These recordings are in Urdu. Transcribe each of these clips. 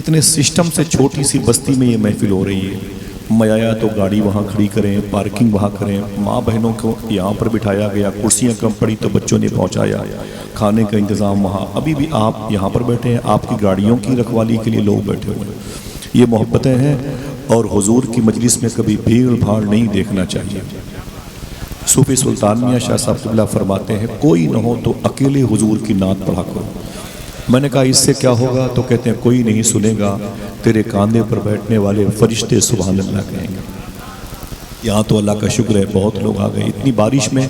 اتنے سسٹم سے چھوٹی سی بستی میں یہ محفل ہو رہی ہے. میں آیا تو گاڑی وہاں کھڑی کریں، پارکنگ وہاں کریں، ماں بہنوں کو یہاں پر بٹھایا گیا، کرسیاں کم پڑی تو بچوں نے پہنچایا، کھانے کا انتظام وہاں. ابھی بھی آپ یہاں پر بیٹھے ہیں، آپ کی گاڑیوں کی رکھوالی کے لیے لوگ بیٹھے ہوئے ہیں. یہ محبتیں ہیں، اور حضور کی مجلس میں کبھی بھیڑ بھاڑ نہیں دیکھنا چاہیے. صوفی سلطان میاں شاہ صاحب قبلہ فرماتے ہیں کوئی نہ ہو تو اکیلے حضور کی نعت پڑھا کرو. میں نے کہا اس سے کیا ہوگا؟ تو کہتے ہیں کوئی نہیں سنے گا، تیرے کاندھے پر بیٹھنے والے فرشتے سبحان اللہ کہیں گے. یہاں تو اللہ کا شکر ہے بہت لوگ آ گئے اتنی بارش میں،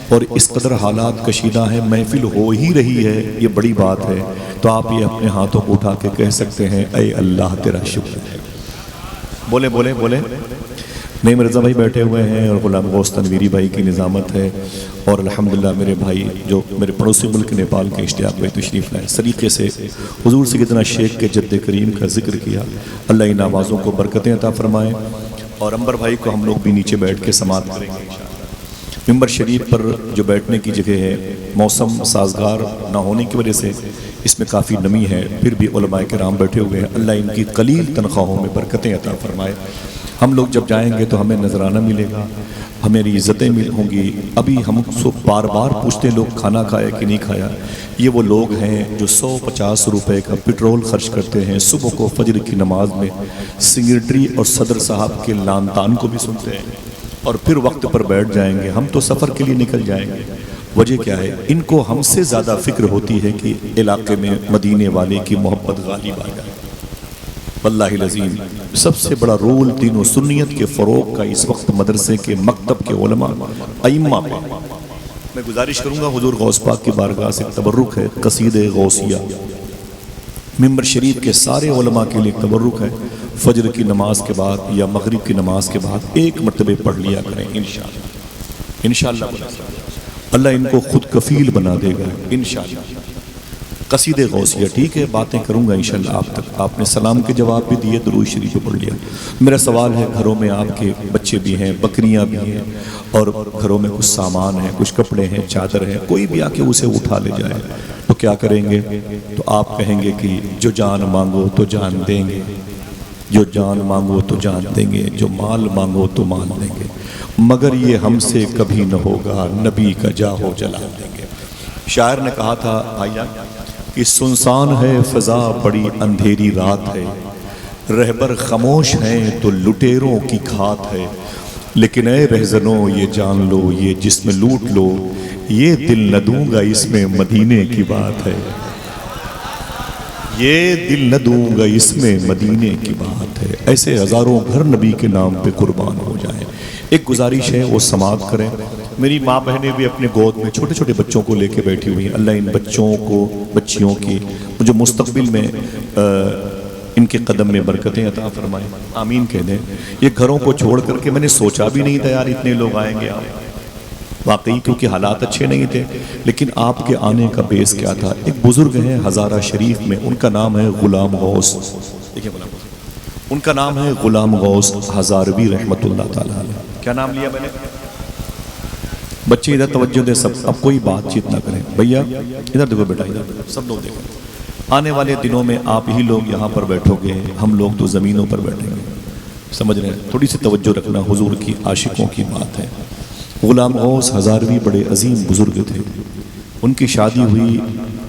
اور اس قدر حالات کشیدہ ہیں، محفل ہو ہی رہی ہے، یہ بڑی بات ہے. تو آپ یہ اپنے ہاتھوں کو اٹھا کے کہہ سکتے ہیں اے اللہ تیرا شکر ہے. بولے بولے بولے. نہیں مرزا بھائی بیٹھے ہوئے ہیں، اور غلام غوث تنویری بھائی کی نظامت ہے، اور الحمدللہ میرے بھائی جو میرے پڑوسی ملک نیپال کے اشتیاق بھائی تشریف لائے. طریقے سے حضور سیدنا شیخ کے جد کریم کا ذکر کیا. اللہ ان آوازوں کو برکتیں عطا فرمائے. اور انبر بھائی کو ہم لوگ بھی نیچے بیٹھ کے سماعت کریں گے. منبر شریف پر جو بیٹھنے کی جگہ ہے، موسم سازگار نہ ہونے کی وجہ سے اس میں کافی نمی ہے، پھر بھی علماء کرام بیٹھے ہوئے ہیں. اللہ ان کی قلیل تنخواہوں میں برکتیں عطا فرمائے. ہم لوگ جب جائیں گے تو ہمیں نذرانہ ملے گا، ہماری عزتیں ہوں گی. ابھی ہم بار بار پوچھتے ہیں لوگ کھانا کھایا کہ نہیں کھایا. یہ وہ لوگ ہیں جو 150 روپے کا پیٹرول خرچ کرتے ہیں، صبح کو فجر کی نماز میں سیکریٹری اور صدر صاحب کے لان تان کو بھی سنتے ہیں، اور پھر وقت پر بیٹھ جائیں گے. ہم تو سفر کے لیے نکل جائیں گے. وجہ کیا ہے؟ ان کو ہم سے زیادہ فکر ہوتی ہے کہ علاقے میں مدینے والے کی محبت غالب آ جائے. واللہ العظیم سب سے بڑا رول دین و سنیت کے فروغ کا اس وقت مدرسے کے مکتب کے علماء ائمہ پہ. میں گزارش کروں گا حضور غوث پاک کی بارگاہ سے تبرک ہے، قصید غوثیہ منبر شریف کے سارے علماء کے لیے تبرک ہے. فجر کی نماز کے بعد یا مغرب کی نماز کے بعد ایک مرتبہ پڑھ لیا کریں انشاءاللہ. انشاءاللہ اللہ ان کو خود کفیل بنا دے گا انشاءاللہ. قصید غوثیہ ٹھیک ہے، باتیں کروں گا انشاءاللہ آپ تک. آپ نے سلام کے جواب بھی دیے، درود شریف پڑھ لیا. میرا سوال ہے گھروں میں آپ کے بچے بھی ہیں، بکریاں بھی ہیں، اور گھروں میں کچھ سامان ہیں، کچھ کپڑے ہیں، چادر ہیں، کوئی بھی آ کے اسے اٹھا لے جائے تو کیا کریں گے؟ تو آپ کہیں گے کہ جو جان مانگو تو جان دیں گے، جو جان مانگو تو جان دیں گے، جو مال مانگو تو مال دیں گے، مگر یہ ہم سے کبھی نہ ہوگا، نبی کا جاہو جلال دیں گے. شاعر نے کہا تھا بھائیان کہ سنسان ہے فضا بڑی اندھیری رات ہے، رہبر خاموش ہیں تو لٹیروں کی کھات ہے، لیکن اے رہزنوں یہ جان لو یہ جسم لوٹ لو، یہ دل نہ دوں گا اس میں مدینے کی بات ہے، یہ دل نہ دوں گا اس میں مدینے کی بات ہے. ایسے ہزاروں گھر نبی کے نام پہ قربان ہو جائیں. ایک گزارش ہے وہ سماعت کریں. میری ماں بہنیں بھی اپنے گود میں چھوٹے چھوٹے بچوں کو لے کے بیٹھی ہوئی ہیں. اللہ ان بچوں کو بچیوں کی جو مستقبل میں ان کے قدم میں برکتیں عطا فرمائے. آمین کہہ دیں. یہ گھروں کو چھوڑ کر کے میں نے سوچا بھی نہیں تھا یار اتنے لوگ آئیں گے. واقعی کیونکہ حالات اچھے نہیں تھے، لیکن آپ کے آنے کا بیس کیا تھا؟ ایک بزرگ ہیں ہزارہ شریف میں، ان کا نام ہے غلام غوث. دیکھیں ان کا نام ہے غلام غوث ہزاروی رحمت اللہ تعالیٰ. کیا نام لیا میں نے؟ بچے ادھر توجہ دیں سب، اب کوئی بات چیت نہ کریں. بھیا ادھر دیکھو بیٹا، ادھر سب لوگ دیکھو. آنے والے دنوں میں آپ ہی لوگ یہاں پر بیٹھو گے، ہم لوگ تو زمینوں پر بیٹھیں گے. سمجھ رہے ہیں؟ تھوڑی سی توجہ رکھنا، حضور کی عاشقوں کی بات ہے. غلام غوث ہزاروی بڑے عظیم بزرگ تھے. ان کی شادی ہوئی،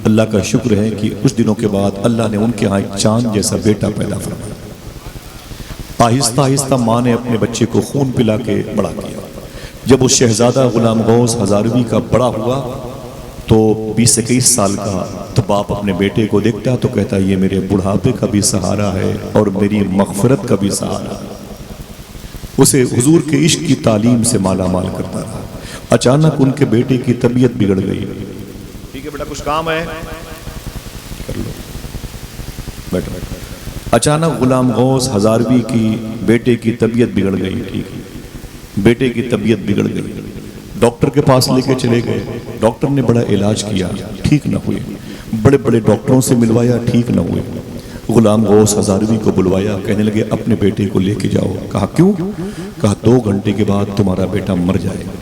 اللہ کا شکر ہے کہ کچھ دنوں کے بعد اللہ نے ان کے ہاں ایک چاند جیسا بیٹا پیدا فرمایا. آہستہ آہستہ ماں نے اپنے بچے کو خون پلا کے بڑا کیا. جب اس شہزادہ غلام غوث ہزاروی کا بڑا ہوا تو 20-21 سال کا، تو باپ اپنے بیٹے کو دیکھتا تو کہتا یہ میرے بڑھاپے کا بھی سہارا ہے اور میری مغفرت کا بھی سہارا ہے. اسے حضور کے عشق کی تعلیم سے مالا مال کرتا رہا. اچانک ان کے بیٹے کی طبیعت بگڑ گئی. ٹھیک ہے بیٹا کچھ کام ہے کر لو، بیٹھو. اچانک غلام غوث ہزاروی کی بیٹے کی طبیعت بگڑ گئی. ٹھیک ہے، بیٹے کی طبیعت بگڑ گئی. ڈاکٹر کے پاس لے کے چلے گئے. ڈاکٹر نے بڑا علاج کیا، ٹھیک نہ ہوئے. بڑے بڑے ڈاکٹروں سے ملوایا، ٹھیک نہ ہوئے. غلام غوث ہزاروی کو بلوایا، کہنے لگے اپنے بیٹے کو لے کے جاؤ. کہا کیوں؟ کہا 2 گھنٹے کے بعد تمہارا بیٹا مر جائے گا.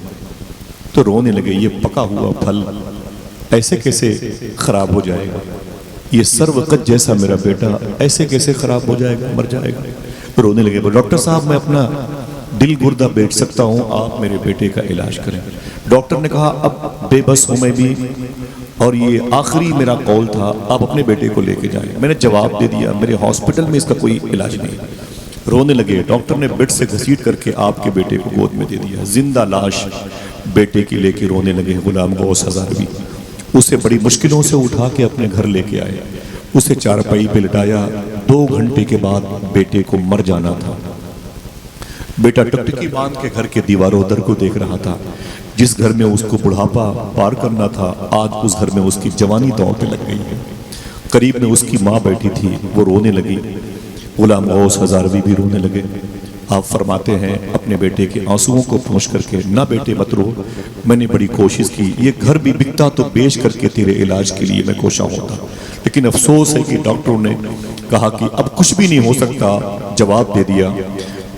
تو رونے لگے. یہ پکا ہوا پھل ایسے کیسے خراب ہو جائے گا؟ یہ سر وقت جیسا میرا بیٹا ایسے کیسے خراب ہو جائے گا، مر جائے گا۔ رونے لگے، بولے ڈاکٹر صاحب میں اپنا دل گردہ بیچ سکتا ہوں، آپ میرے بیٹے کا علاج کریں۔ ڈاکٹر نے کہا اب بے بس ہوں میں بھی، اور یہ آخری میرا قول تھا، آپ اپنے بیٹے کو لے کے جائیں۔ میں نے جواب دے دیا میرے ہاسپٹل میں اس کا کوئی علاج نہیں۔ رونے لگے، ڈاکٹر نے بیڈ سے گھسیٹ کر کے آپ کے بیٹے کو گود میں دے دیا، زندہ لاش بیٹے کی لے کے رونے لگے غلام غوث ہزاروی۔ اسے بڑی مشکلوں سے اٹھا کے اپنے گھر لے کے آئے، اسے چارپائی پہ لٹایا۔ 2 گھنٹے کے بعد بیٹے کو مر جانا تھا۔ بیٹا ٹکٹکی باندھ کے گھر کے دیواروں در کو دیکھ رہا تھا۔ جس گھر میں اس کو بڑھاپا پار کرنا تھا، آج اس گھر میں اس کی جوانی دوڑ پہ لگ گئی ہے۔ قریب میں اس کی ماں بیٹھی تھی، وہ رونے لگی، غلام غوث ہزاروی بھی رونے لگے۔ آپ فرماتے ہیں اپنے بیٹے کے آنسوؤں کو پوچھ کر کے، نہ بیٹے مت رو، میں نے بڑی کوشش کی، یہ گھر بھی بکتا تو بیچ کر کے تیرے علاج کے لیے میں کوشاں ہوتا، لیکن افسوس ہے کہ ڈاکٹروں نے کہا کہ اب کچھ بھی نہیں ہو سکتا، جواب دے دیا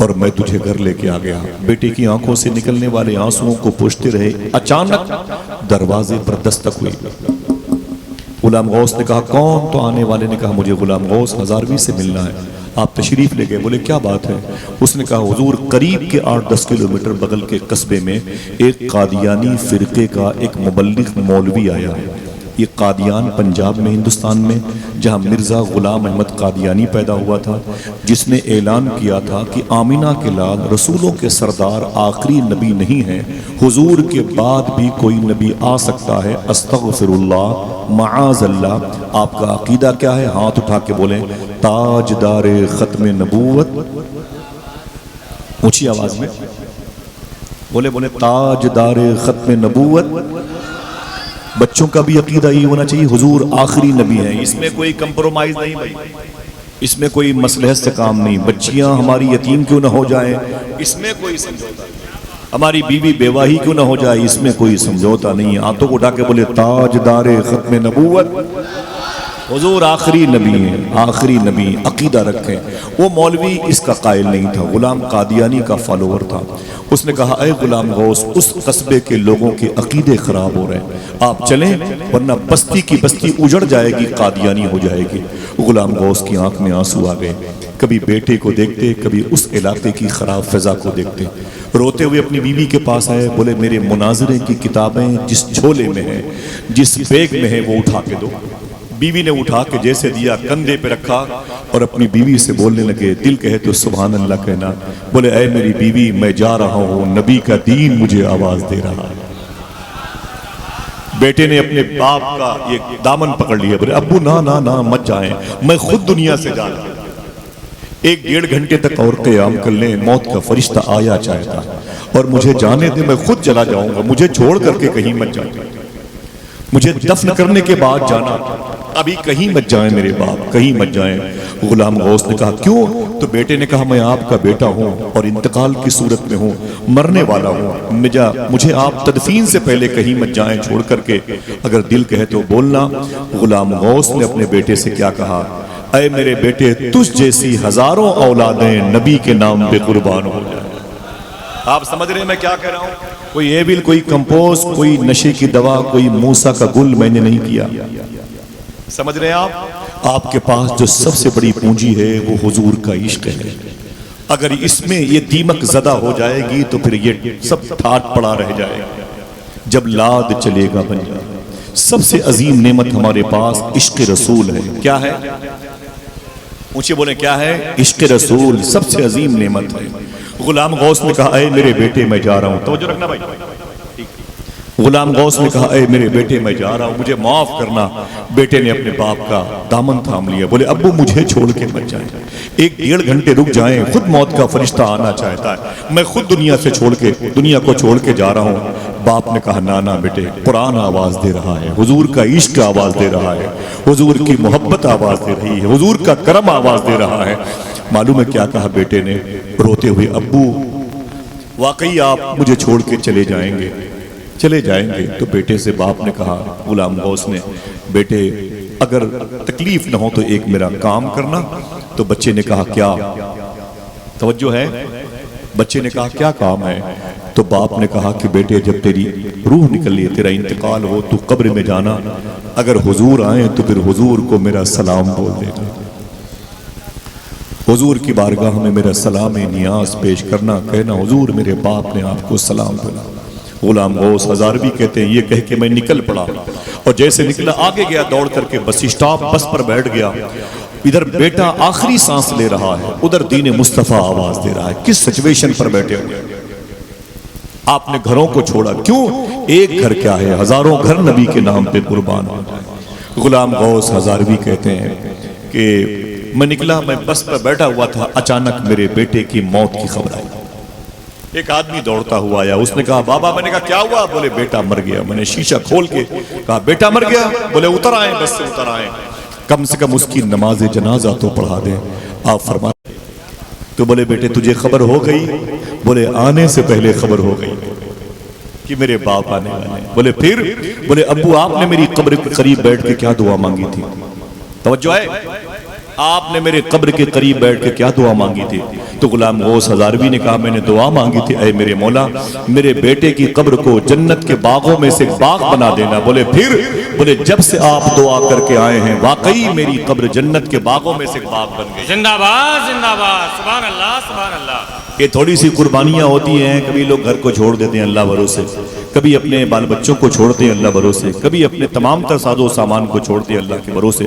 اور میں تجھے گھر لے کے آ گیا۔ بیٹے کی آنکھوں سے نکلنے والے آنسوؤں کو پوچھتے رہے۔ اچانک دروازے پر دستک ہوئی۔ غلام غوث نے کہا کون؟ تو آنے والے نے کہا مجھے غلام غوث ہزاروی سے ملنا ہے۔ آپ تشریف لے گئے، بولے کیا بات ہے؟ اس نے کہا حضور قریب کے 8-10 کلومیٹر بغل کے قصبے میں ایک قادیانی فرقے کا ایک مبلغ مولوی آیا ہے۔ یہ قادیان پنجاب میں ہندوستان میں، جہاں مرزا غلام احمد قادیانی پیدا ہوا تھا، جس نے اعلان کیا تھا کہ آمینہ کے لال رسولوں کے سردار آخری نبی نہیں ہیں، حضور کے بعد بھی کوئی نبی آ سکتا ہے، استغفر اللہ معاذ اللہ۔ آپ کا عقیدہ کیا ہے؟ ہاتھ اٹھا کے بولیں تاجدار ختم نبوت، اونچی آواز میں بولے تاجدار ختم نبوت۔ بچوں کا بھی عقیدہ یہ ہونا چاہیے حضور آخری نبی ہیں، اس میں کوئی کمپرومائز نہیں بھائی، اس میں کوئی مصلحت سے کام نہیں۔ بچیاں ہماری یتیم کیوں نہ ہو جائیں، اس میں کوئی سمجھوتا نہیں۔ ہماری بیوی بیوہ ہی کیوں نہ ہو جائے، اس میں کوئی سمجھوتا نہیں۔ ہاتھوں کو اٹھا کے بولے تاجدار ختم نبوت، حضور آخری نبی ہیں، آخری نبی، عقیدہ رکھیں۔ وہ مولوی اس کا قائل نہیں تھا، غلام قادیانی کا فالوور تھا۔ اس نے کہا اے غلام غوث، اس قصبے کے لوگوں کے عقیدے خراب ہو رہے ہیں، آپ چلیں ورنہ بستی کی بستی اجڑ جائے گی، قادیانی ہو جائے گی۔ غلام غوث کی آنکھ میں آنسو آ گئے، کبھی بیٹے کو دیکھتے، کبھی اس علاقے کی خراب فضا کو دیکھتے۔ روتے ہوئے اپنی بیوی کے پاس آئے، بولے میرے مناظرے کی کتابیں جس جھولے میں ہیں، جس بیگ میں ہے، وہ اٹھا کے دو۔ بیوی نے اٹھا کے جیسے دیا، کندھے پہ رکھا اور اپنی بیوی سے بولنے لگے، دل کہے تو سبحان اللہ کہنا۔ بولے اے میری بیوی، میں جا رہا ہوں، نبی کا دین مجھے آواز دے رہا ہے۔ بیٹے نے اپنے باپ کا یہ دامن پکڑ لیا، بولے ابو نا مت جائیں، میں خود دنیا سے جا رہا ہوں۔ 1-1.5 گھنٹے تک اور قیام کر لیں، موت کا فرشتہ آیا چاہتا اور مجھے جانے دے، میں خود چلا جاؤں گا، مجھے چھوڑ کر کے کہیں مت جائیں، مجھے دفن کرنے کے بعد جانا، ابھی کہیں مت جائیں میرے باپ، کہیں مت جائیں۔ غلام غوث نے کہا کیوں؟ تو بیٹے نے کہا میں آپ کا بیٹا ہوں اور انتقال کی صورت میں ہوں، مرنے والا ہوں، مجھے آپ تدفین سے پہلے کہیں مت جائیں چھوڑ کر کے، اگر دل کہے تو بولنا۔ غلام غوث نے اپنے بیٹے سے کیا کہا؟ اے میرے بیٹے، تجھ جیسی ہزاروں اولادیں نبی کے نام پہ قربان ہو جائیں۔ آپ سمجھ رہے ہیں میں کیا کہہ رہا ہوں؟ کوئی ایبل، کوئی کمپوز، کوئی نشے کی دوا، کوئی موسیٰ کا گل میں نے نہیں کیا۔ سمجھ رہے ہیں آپ کے پاس جو سب سے بڑی پونجی ہے وہ حضور کا عشق ہے۔ اگر اس میں یہ دیمک زدہ ہو جائے گی تو پھر یہ سب ٹھاٹ پڑا رہ جائے گا، جب لاد چلے گا بن جائے۔ سب سے عظیم نعمت ہمارے پاس عشق رسول ہے۔ کیا ہے؟ اونچے بولیں کیا ہے؟ عشق رسول سب سے عظیم نعمت ہے۔ غلام غوث نے کہا اے میرے بیٹے میں جا رہا ہوں، توجہ رکھنا بھائی۔ غلام غوث نے کہا اے میرے بیٹے میں جا رہا ہوں، مجھے معاف کرنا۔ بیٹے نے اپنے باپ کا دامن تھام لیا، بولے ابو مجھے چھوڑ کے مت جائیں، 1-1.5 گھنٹے رک جائیں، خود موت کا فرشتہ آنا چاہتا ہے، میں خود دنیا کو چھوڑ کے جا رہا ہوں۔ باپ نے کہا نانا بیٹے، قرآن آواز دے رہا ہے، حضور کا عشق آواز دے رہا ہے، حضور کی محبت آواز دے رہی ہے، حضور کا کرم آواز دے رہا ہے۔ معلوم ہے کیا کہا بیٹے نے روتے ہوئے؟ ابو واقعی آپ مجھے چھوڑ کے چلے جائیں گے؟ تو بیٹے سے باپ نے کہا، غلام غوث نے، بیٹے اگر تکلیف نہ ہو تو ایک میرا کام کرنا۔ تو بچے نے کہا کیا؟ توجہ ہے؟ بچے نے کہا کیا کام ہے؟ تو باپ نے کہا کہ بیٹے جب تیری روح نکلی تیرا انتقال ہو تو قبر میں جانا، اگر حضور آئیں تو پھر حضور کو میرا سلام بول دینا، حضور کی بارگاہ میں میرا سلام نیاز پیش کرنا، کہنا حضور میرے باپ نے آپ کو سلام بولا۔ غلام غوث ہزاروی کہتے ہیں یہ کہہ کے میں نکل پڑا، اور جیسے نکلا آگے گیا دوڑ کر کے بس اسٹاپ، بس پر بیٹھ گیا۔ ادھر بیٹا آخری سانس لے رہا ہے، ادھر دین مصطفیٰ آواز دے رہا ہے۔ کس سچویشن پر بیٹھے ہوئے؟ آپ نے گھروں کو چھوڑا، کیوں؟ ایک گھر کیا ہے، ہزاروں گھر نبی کے نام پہ قربان ہو جائے۔ غلام غوث ہزاروی کہتے ہیں کہ میں نکلا، میں بس پر بیٹھا ہوا تھا، اچانک میرے بیٹے کی موت کی خبر آئی۔ ایک آدمی دوڑتا ہوا آیا، اس نے کہا بابا، میں نے کہا کیا ہوا؟ بولے بیٹا مر گیا۔ میں نے شیشہ کھول کے کہا بیٹا مر گیا؟ بولے اتر آئیں، بس سے اتر آئیں، کم سے کم اس کی نماز جنازہ تو پڑھا دیں۔ آپ فرمائیں تو بولے بیٹے تجھے خبر ہو گئی؟ بولے آنے سے پہلے خبر ہو گئی کہ میرے باپ آنے والے ہیں۔ بولے پھر؟ بولے ابو آپ نے میری قبر کے قریب بیٹھ کے کیا دعا مانگی تھی؟ توجہ ہے، آپ نے میرے قبر کے قریب بیٹھ کے کیا دعا مانگی تھی؟ تو غلام غوث ہزاروی نے کہا میں نے دعا مانگی تھی اے میرے مولا میرے بیٹے کی قبر کو جنت کے باغوں میں سے باغ بنا دینا۔ بولے پھر؟ بولے جب سے آپ دعا کر کے آئے ہیں واقعی میری قبر جنت کے باغوں میں سے باغ بن گئی۔ زندہ باد زندہ باد، سبحان اللہ سبحان اللہ۔ یہ تھوڑی سی قربانیاں ہوتی ہیں، کبھی لوگ گھر کو چھوڑ دیتے ہیں اللہ بھروسے، کبھی اپنے بال بچوں کو چھوڑتے ہیں اللہ بھروسے، کبھی اپنے تمام تر ساز و سامان کو چھوڑتے ہیں اللہ کے بھروسے،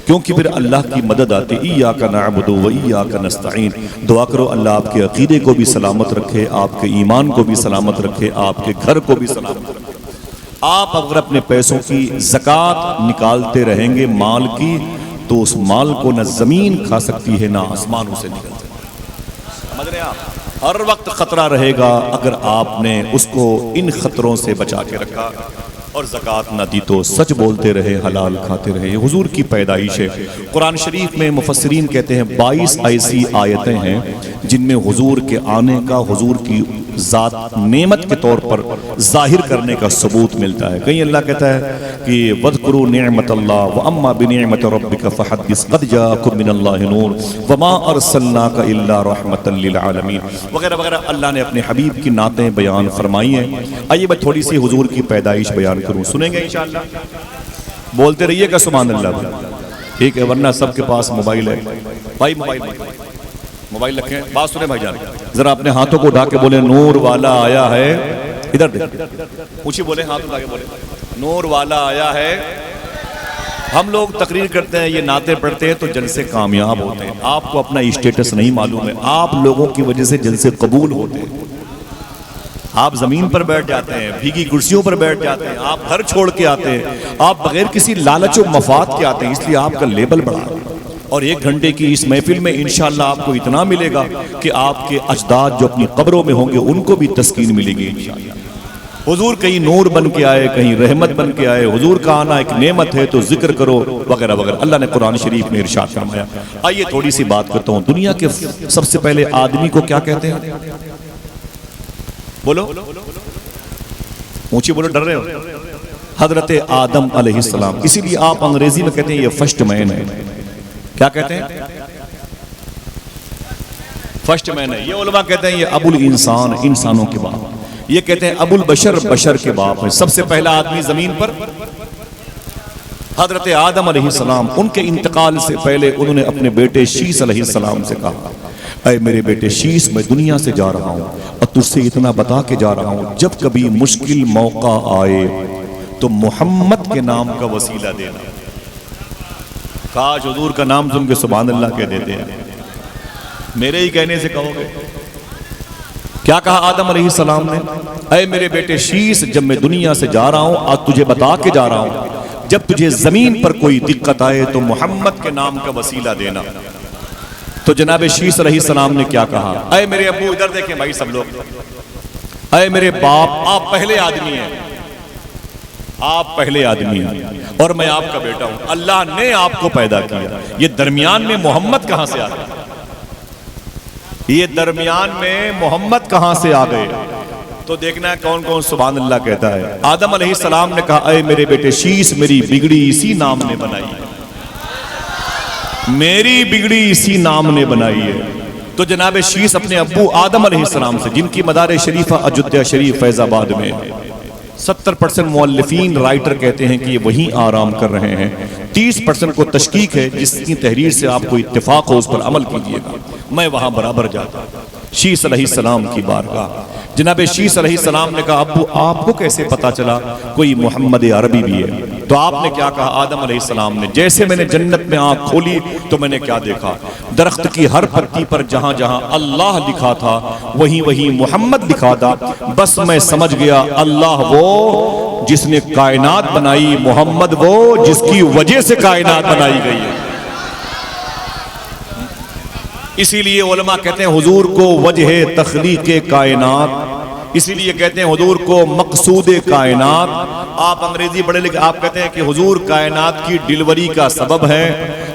کیونکہ پھر اللہ کی مدد آتی ایاک نعبد و ایاک نستعین۔ دعا کرو اللہ آپ کے عقیدے کو بھی سلامت رکھے، آپ کے ایمان کو بھی سلامت رکھے، آپ کے گھر کو بھی سلامت رکھے۔ آپ اگر اپنے پیسوں کی زکوٰۃ نکالتے رہیں گے مال کی، تو اس مال کو نہ زمین کھا سکتی ہے نہ آسمان اسے نکل سکتا۔ سمجھ رہے ہیں آپ؟ ہر وقت خطرہ رہے گا اگر آپ نے اس کو ان خطروں سے بچا کے رکھا اور زکوٰۃ نہ دی تو سچ بولتے رہے، حلال کھاتے رہے۔ یہ حضور کی پیدائش ہے۔ قرآن شریف میں مفسرین کہتے ہیں 22 ایسی آیتیں ہیں جن میں حضور کے آنے کا، حضور کی ذات نعمت کے طور پر ظاہر کرنے کا ثبوت ملتا ہے۔ کہیں اللہ کہتا ہے کہ وَاذْكُرُوا نِعْمَةَ اللَّهِ وَأَمَّا بِنِعْمَةِ رَبِّكَ فَحَدِّثْ قَدْ جَاءَكُم مِّنَ اللَّهِ نُورٌ وَمَا أَرْسَلْنَاكَ إِلَّا رَحْمَةً لِّلْعَالَمِينَ وغیرہ وغیرہ۔ اللہ نے اپنے حبیب کی نعتیں بیان فرمائی ہیں۔ آئیے میں تھوڑی سی حضور کی پیدائش بیان کروں، سنیں گے انشاءاللہ؟ بولتے رہیے گا سبحان اللہ، ٹھیک ہے؟ ورنہ سب کے پاس موبائل ہے بھائی، موبائل رکھیں، بات سنیں بھائی جان، ذرا اپنے ہاتھوں کو اٹھا کے بولے نور والا آیا ہے۔ ادھر دیکھ، اونچی بولے، ہاتھ اٹھا کے بولے نور والا آیا ہے۔ ہم لوگ تقریر کرتے ہیں، یہ نعتیں پڑھتے ہیں تو جلسے کامیاب ہوتے ہیں۔ آپ کو اپنا اسٹیٹس نہیں معلوم ہے، آپ لوگوں کی وجہ سے جلسے قبول ہوتے ہیں۔ آپ زمین پر بیٹھ جاتے ہیں، بھیگی کرسیوں پر بیٹھ جاتے ہیں، آپ گھر چھوڑ کے آتے ہیں، آپ بغیر کسی لالچ و مفاد کے آتے ہیں، اس لیے آپ کا لیبل بڑھا ہے۔ اور 1 گھنٹے کی اس محفل میں انشاءاللہ آپ کو اتنا ملے گا کہ آپ کے اجداد جو اپنی قبروں میں ہوں گے ان کو بھی تسکین ملے گی انشاءاللہ۔ حضور کہیں نور بن کے آئے، کہیں رحمت بن کے آئے، حضور کا آنا ایک نعمت ہے تو ذکر کرو وغیرہ وغیرہ۔ اللہ نے قرآن شریف میں ارشاد فرمایا۔ آئیے تھوڑی سی بات کرتا ہوں، دنیا کے سب سے پہلے آدمی کو کیا کہتے ہیں؟ بولو اونچی بولو، ڈر رہے ہو؟ حضرت آدم علیہ السلام، اسی لیے آپ انگریزی میں کہتے ہیں یہ فرسٹ مین ہے۔ کیا کہتے ہیں؟ فرسٹ مین ہے۔ یہ علماء کہتے ہیں یہ ابو الانسان، انسانوں کے باپ۔ یہ کہتے ہیں ابو البشر، بشر کے باپ ہے۔ سب سے پہلا آدمی زمین پر حضرت آدم علیہ السلام۔ ان کے انتقال سے پہلے انہوں نے اپنے بیٹے شیس علیہ السلام سے کہا اے میرے بیٹے شیس، میں دنیا سے جا رہا ہوں اور تجھ سے اتنا بتا کے جا رہا ہوں، جب کبھی مشکل موقع آئے تو محمد کے نام کا وسیلہ دینا۔ کاش حضور کا نام سن کے سبحان اللہ کہہ دیتے ہیں، میرے ہی کہنے سے کہو گے۔ کیا کہا آدم علیہ السلام نے؟ اے میرے بیٹے شیس، جب میں دنیا سے جا رہا ہوں آج تجھے بتا کے جا رہا ہوں، جب تجھے زمین پر کوئی دقت آئے تو محمد کے نام کا وسیلہ دینا۔ تو جناب شیس علیہ السلام نے کیا کہا؟ اے میرے ابو، ادھر دیکھیں بھائی سب لوگ، اے میرے باپ، آپ پہلے آدمی ہیں، آپ پہلے آدمی ہیں اور میں آپ کا بیٹا ہوں، اللہ نے آپ کو پیدا کیا۔ یہ درمیان میں محمد کہاں سے آ گئے؟ یہ درمیان میں محمد کہاں سے آ گئے؟ تو دیکھنا ہے کون کون سبحان اللہ کہتا ہے۔ آدم علیہ السلام نے کہا اے میرے بیٹے شیس، میری بگڑی اسی نام نے بنائی ہے، میری بگڑی اسی نام نے بنائی ہے۔ تو جناب شیس اپنے ابو آدم علیہ السلام سے، جن کی مدار شریفہ اجودھیا شریف فیض آباد میں، 70% مؤلفین رائٹر کہتے ہیں کہ یہ وہیں آرام کر رہے ہیں، 30% کو تشکیک ہے، جس کی تحریر سے آپ کو اتفاق ہو اس پر عمل کیجئے گا۔ میں وہاں برابر جاتا شیس علیہ السلام کی بارگاہ۔ جناب شیس علیہ السلام نے کہا ابو آپ کو کیسے پتا چلا کوئی محمد عربی بھی ہے؟ تو آپ نے کیا کہا؟ آدم علیہ السلام نے، جیسے میں نے جنت میں آنکھ کھولی تو میں نے کیا دیکھا؟ درخت کی ہر پتی پر جہاں جہاں اللہ لکھا تھا وہیں وہیں محمد لکھا تھا۔ بس میں سمجھ گیا اللہ وہ جس نے کائنات بنائی، محمد وہ جس کی وجہ سے کائنات بنائی گئی ہے۔ اسی لیے علماء کہتے ہیں حضور کو وجہ تخلیق کائنات، اسی لیے کہتے ہیں حضور کو مقصود کائنات۔ آپ انگریزی بڑے لکھے، آپ کہتے ہیں کہ حضور کائنات کی ڈلیوری کا سبب ہے،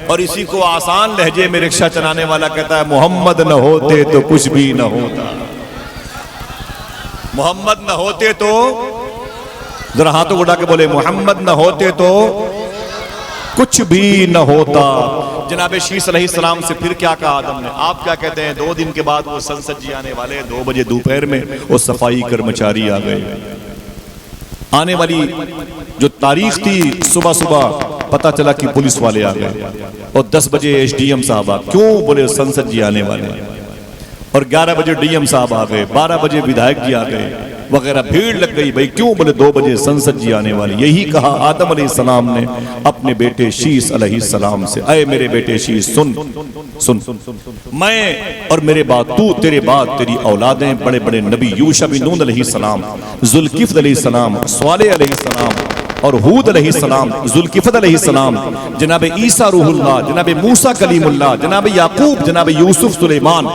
اور اسی کو آسان لہجے میں رکشہ چلانے والا کہتا ہے محمد نہ ہوتے تو کچھ بھی نہ ہوتا۔ محمد نہ ہوتے تو، ذرا ہاتھوں اٹھا کے بولے محمد نہ ہوتے تو کچھ بھی نہ ہوتا۔ جناب شیس علیہ السلام سے پھر کیا کہا آدم نے؟ آپ کیا کہتے ہیں 2 دن کے بعد وہ سنسد جی آنے والے، 2 بجے دوپہر میں وہ صفائی کرمچاری آ گئے۔ آنے والی جو تاریخ تھی صبح صبح پتہ چلا کہ پولیس والے آ گئے، اور 10 بجے ایس ڈی ایم صاحب آ، کیوں بولے سنسد جی آنے والے، اور 11 بجے ڈی ایم صاحب آ گئے، 12 بجے ودھائک جی آ گئے وغیرہ، بھیڑ لگ گئی بھائی کیوں بولے 2 بجے سنسد جی آنے والی۔ یہی کہا آدم علیہ السلام نے اپنے بیٹے شیس علیہ السلام سے، اے میرے بیٹے شیس سن سن، میں اور میرے بعد تو، تیرے بعد تیری اولادیں بڑے بڑے نبی، یوشع بن نون علیہ السلام، ذوالکفل علیہ السلام، صالح علیہ السلام اور ہود علیہ السلام، ذوالکفل علیہ السلام، جناب عیسیٰ روح اللہ، جناب موسیٰ کلیم اللہ، جناب یعقوب، جناب یوسف سلیمان،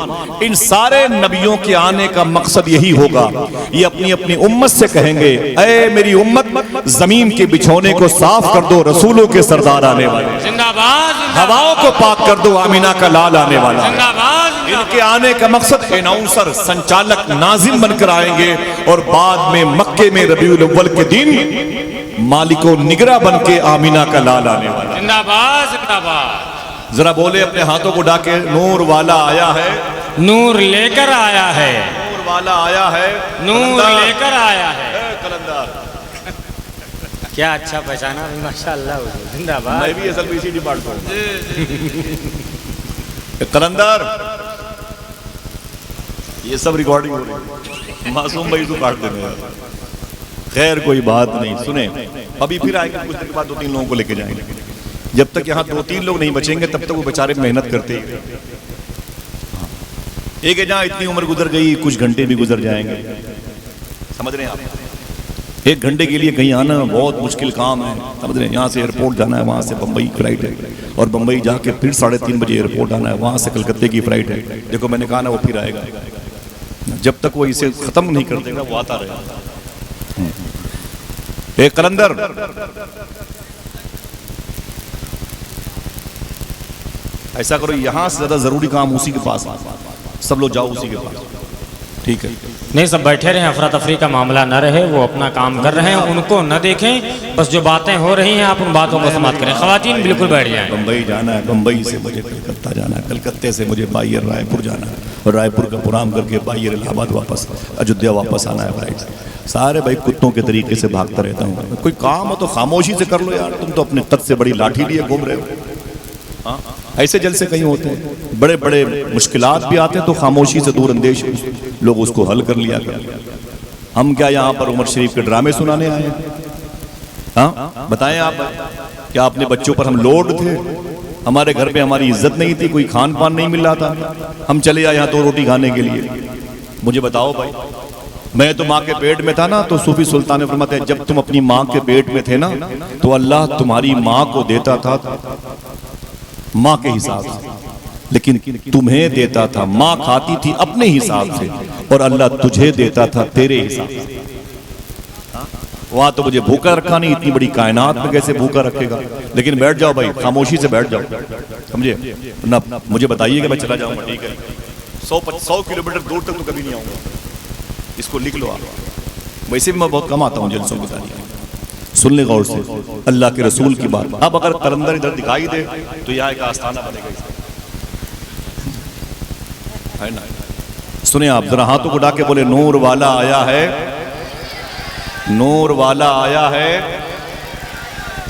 ان سارے نبیوں کے آنے کا مقصد یہی ہوگا، یہ اپنی اپنی امت سے کہیں گے اے میری امت زمین کے بچھونے کو صاف کر دو، رسولوں کے سردار آنے والے، زندہ باد، ہواؤں کو پاک کر دو، آمینہ کا لال آنے والا۔ زندہ باد، ان کے آنے کا مقصد اناؤنسر، سنچالک، ناظم بن کر آئیں گے، اور بعد میں مکے میں ربیع الاول کے دن مالک و نگراں بن کے آمینہ کا لال آنے والا۔ زندہ باد، زندہ باد۔ ذرا بولے اپنے ہاتھوں کو ڈاکے، نور والا آیا ہے، نور لے کر آیا ہے، نور والا آیا ہے، نور لے کر آیا ہے۔ اے قلندر، کیا اچھا پہچانا ماشاءاللہ حضور، زندہ باد۔ میں بھی اصل میں اسی ڈپارٹمنٹ اے قلندر، یہ سب ریکارڈنگ ہو رہی ہے، معصوم بھائی تو کاٹ دینے ہیں۔ خیر کوئی بات نہیں، سنیں ابھی پھر آئے گے کچھ دن کے بعد 2-3 لوگوں کو لے کے جائیں گے، جب تک یہاں 2-3 لوگ نہیں بچیں گے تب تک وہ بیچارے محنت کرتے ہی رہتے۔ ایک ہے جہاں اتنی عمر گزر گئی، کچھ گھنٹے بھی گزر جائیں گے، سمجھ رہے ہیں آپ؟ 1 گھنٹے کے لیے کہیں آنا بہت مشکل کام ہے، سمجھ رہے ہیں؟ یہاں سے ایئرپورٹ جانا ہے، وہاں سے بمبئی فلائٹ ہے، اور بمبئی جا کے پھر 3:30 بجے ایئرپورٹ آنا ہے، وہاں سے کلکتے کی فلائٹ ہے۔ دیکھو میں نے کہا نا وہ پھر آئے گا، جب تک وہ اسے ختم نہیں کر دے گا وہ آتا رہے گا۔ اے قلندر، ایسا کرو یہاں سے زیادہ ضروری کام اسی کے پاس، سب لوگ جاؤ اسی کے پاس، ٹھیک ہے؟ نہیں سب بیٹھے رہیں، افراتفری کا معاملہ نہ رہے، وہ اپنا کام کر رہے ہیں، ان کو نہ دیکھیں، بس جو باتیں ہو رہی ہیں آپ ان باتوں کو سماعت کریں۔ خواتین بالکل بیٹھ جائیں۔ بمبئی جانا ہے، بمبئی سے مجھے کلکتہ جانا ہے، کلکتے سے مجھے بائیر رائے پور جانا ہے، اور رائے پور کا پرام کر کے بائیر الہ آباد واپس اجودھیا واپس آنا ہے فلائٹ سے۔ سارے بھائی کتوں کے طریقے سے بھاگتا رہتا ہوں، کوئی کام ہو تو خاموشی سے کر لو یار، تم تو اپنے قد سے بڑی لاٹھی لیے گھوم رہے ہو۔ ایسے جلسے کہیں ہوتے ہیں، بڑے بڑے مشکلات بھی آتے ہیں تو خاموشی سے دور اندیش لوگ اس کو حل کر لیا کرتے ہیں۔ ہم کیا یہاں پر عمر شریف کے ڈرامے سنانے آئے ہیں؟ ہاں بتائیں آپ، کیا اپنے بچوں پر ہم لوڈ تھے؟ ہمارے گھر پہ ہماری عزت نہیں تھی، کوئی کھان پان نہیں مل رہا تھا، ہم چلے آئے یہاں 2 روٹی کھانے کے لیے؟ مجھے بتاؤ بھائی، میں تو ماں کے پیٹ میں تھا نا، تو صوفی سلطان فرماتے ہیں جب تم اپنی ماں کے پیٹ میں تھے نا تو اللہ تمہاری ماں کو دیتا تھا ماں کے حساب سے، لیکن تمہیں دیتا تھا، ماں کھاتی تھی اپنے حساب سے، اور اللہ تجھے دیتا تھا تیرے حساب سے۔ وہاں تو مجھے بھوکا رکھا نہیں، اتنی بڑی کائنات میں کیسے بھوکا رکھے گا؟ لیکن بیٹھ جاؤ بھائی، خاموشی سے بیٹھ جاؤ، سمجھے؟ مجھے بتائیے کہ میں چلا جاؤں گا، ٹھیک ہے؟ 100 کلومیٹر دور تک تو کبھی نہیں آؤں گا، اس کو لکھ لو آپ۔ ویسے بھی میں بہت کم آتا ہوں جلسوں کی تاریخ، سن لے غور سے اللہ کے رسول کی بات۔ اب اگر قلندر ادھر دکھائی دے تو یہاں ایک آستانہ بنے گا۔ ہے نا؟ سنیں آپ ذرا ہاتھوں کو اٹھا کے بولے نور والا آیا ہے، نور والا آیا ہے۔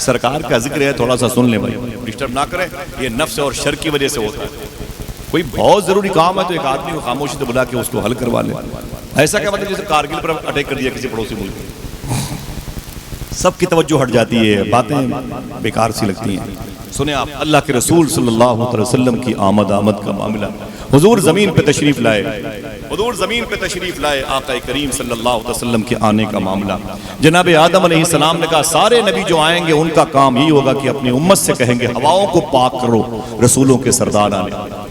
سرکار کا ذکر ہے، تھوڑا سا سن لیں بھائی، ڈسٹرب نہ کریں، یہ نفس اور شر کی وجہ سے ہوتا ہے۔ کوئی بہت ضروری کام ہے تو ایک آدمی کو خاموشی سے بلا کے اس کو حل کروا لیں۔ ایسا کیا مطلب جیسے کارگل پر اٹیک کر دیا کسی پڑوسی ملک میں، سب کی توجہ ہٹ جاتی ہے، باتیں بیکار سی لگتی ہیں۔ سنیں آپ، اللہ کے رسول صلی اللہ علیہ وسلم کی آمد کا معاملہ، حضور زمین پہ تشریف لائے، حضور زمین پہ تشریف لائے، آقا کریم صلی اللہ علیہ وسلم کے آنے کا معاملہ۔ جناب آدم علیہ السلام نے کہا سارے نبی جو آئیں گے ان کا کام یہی ہوگا کہ اپنی امت سے کہیں گے ہواؤں کو پاک کرو، رسولوں کے سردار آنے والا،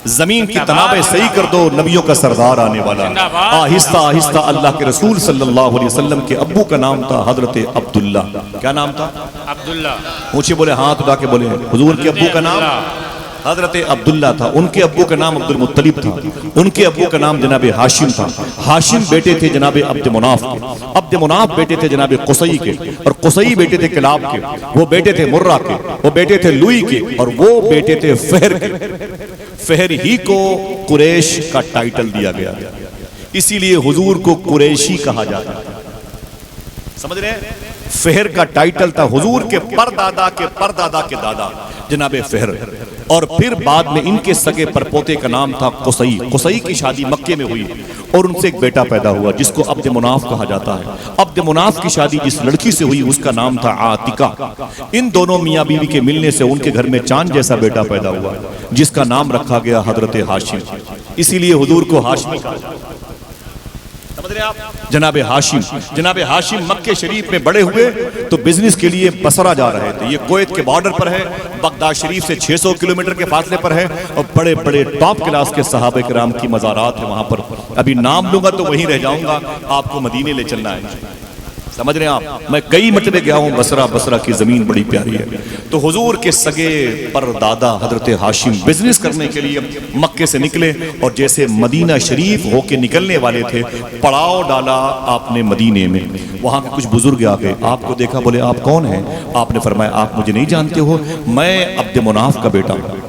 زمین کی تنابیں صحیح کر دو، نبیوں کا سردار آنے والا۔ آہستہ آہستہ اللہ کے رسول صلی اللہ علیہ وسلم کے ابو کا نام تھا حضرت عبداللہ۔ کیا نام تھا؟ عبداللہ۔ اونچے بولے، ہاتھ اٹھا کے بولے، حضور کے ابو کا نام حضرت عبداللہ تھا، ان کے ابو کا نام عبد المطلب تھا، ان کے ابو کا نام جناب ہاشم تھا، ہاشم بیٹے تھے جناب عبد مناف کے، عبد مناف بیٹے تھے جناب قصی کے، اور قصی بیٹے تھے کلاب کے، وہ بیٹے تھے مرہ کے، وہ بیٹے تھے لوئی کے، اور وہ بیٹے تھے فہر کے۔ فہر ہی کو قریش کا ٹائٹل دیا گیا، اسی لیے حضور کو قریشی کہا جاتا ہے۔ سمجھ رہے ہیں؟ فہر کا ٹائٹل تھا حضور کے پردادا کے پردادا کے دادا جناب فہر، اور پھر بعد میں ان کے سگے پرپوتے کا نام تھا قصی۔ قصی کی شادی مکے میں ہوئی اور ان سے ایک بیٹا پیدا ہوا جس کو عبد مناف کہا جاتا ہے۔ عبد مناف کی شادی جس لڑکی سے ہوئی اس کا نام تھا عاتکہ۔ ان دونوں میاں بیوی کے ملنے سے ان کے گھر میں چاند جیسا بیٹا پیدا ہوا جس کا نام رکھا گیا حضرت ہاشم، اسی لیے حضور کو ہاشمی کہا جاتا ہے۔ سمجھ رہے آپ؟ جناب ہاشم مکہ شریف میں بڑے ہوئے تو بزنس کے لیے بصرہ جا رہے تھے، یہ کویت کے بارڈر پر ہے، بغداد شریف سے 600 کلومیٹر کے فاصلے پر ہے، اور بڑے بڑے ٹاپ کلاس کے صحابہ کرام کی مزارات ہیں وہاں پر۔ ابھی نام لوں گا تو وہیں رہ جاؤں گا، آپ کو مدینے لے چلنا ہے۔ سمجھ رہے ہیں آپ؟ میں کئی مرتبہ گیا ہوں بصرہ کی زمین بڑی پیاری ہے۔ تو حضور کے سگے پر دادا حضرت ہاشم بزنس کرنے کے لیے مکے سے نکلے، اور جیسے مدینہ شریف ہو کے نکلنے والے تھے پڑاؤ ڈالا آپ نے مدینے میں۔ وہاں کے کچھ بزرگ آ گئے، آپ کو دیکھا، بولے آپ کون ہیں؟ آپ نے فرمایا آپ مجھے نہیں جانتے ہو، میں عبد مناف کا بیٹا ہوں،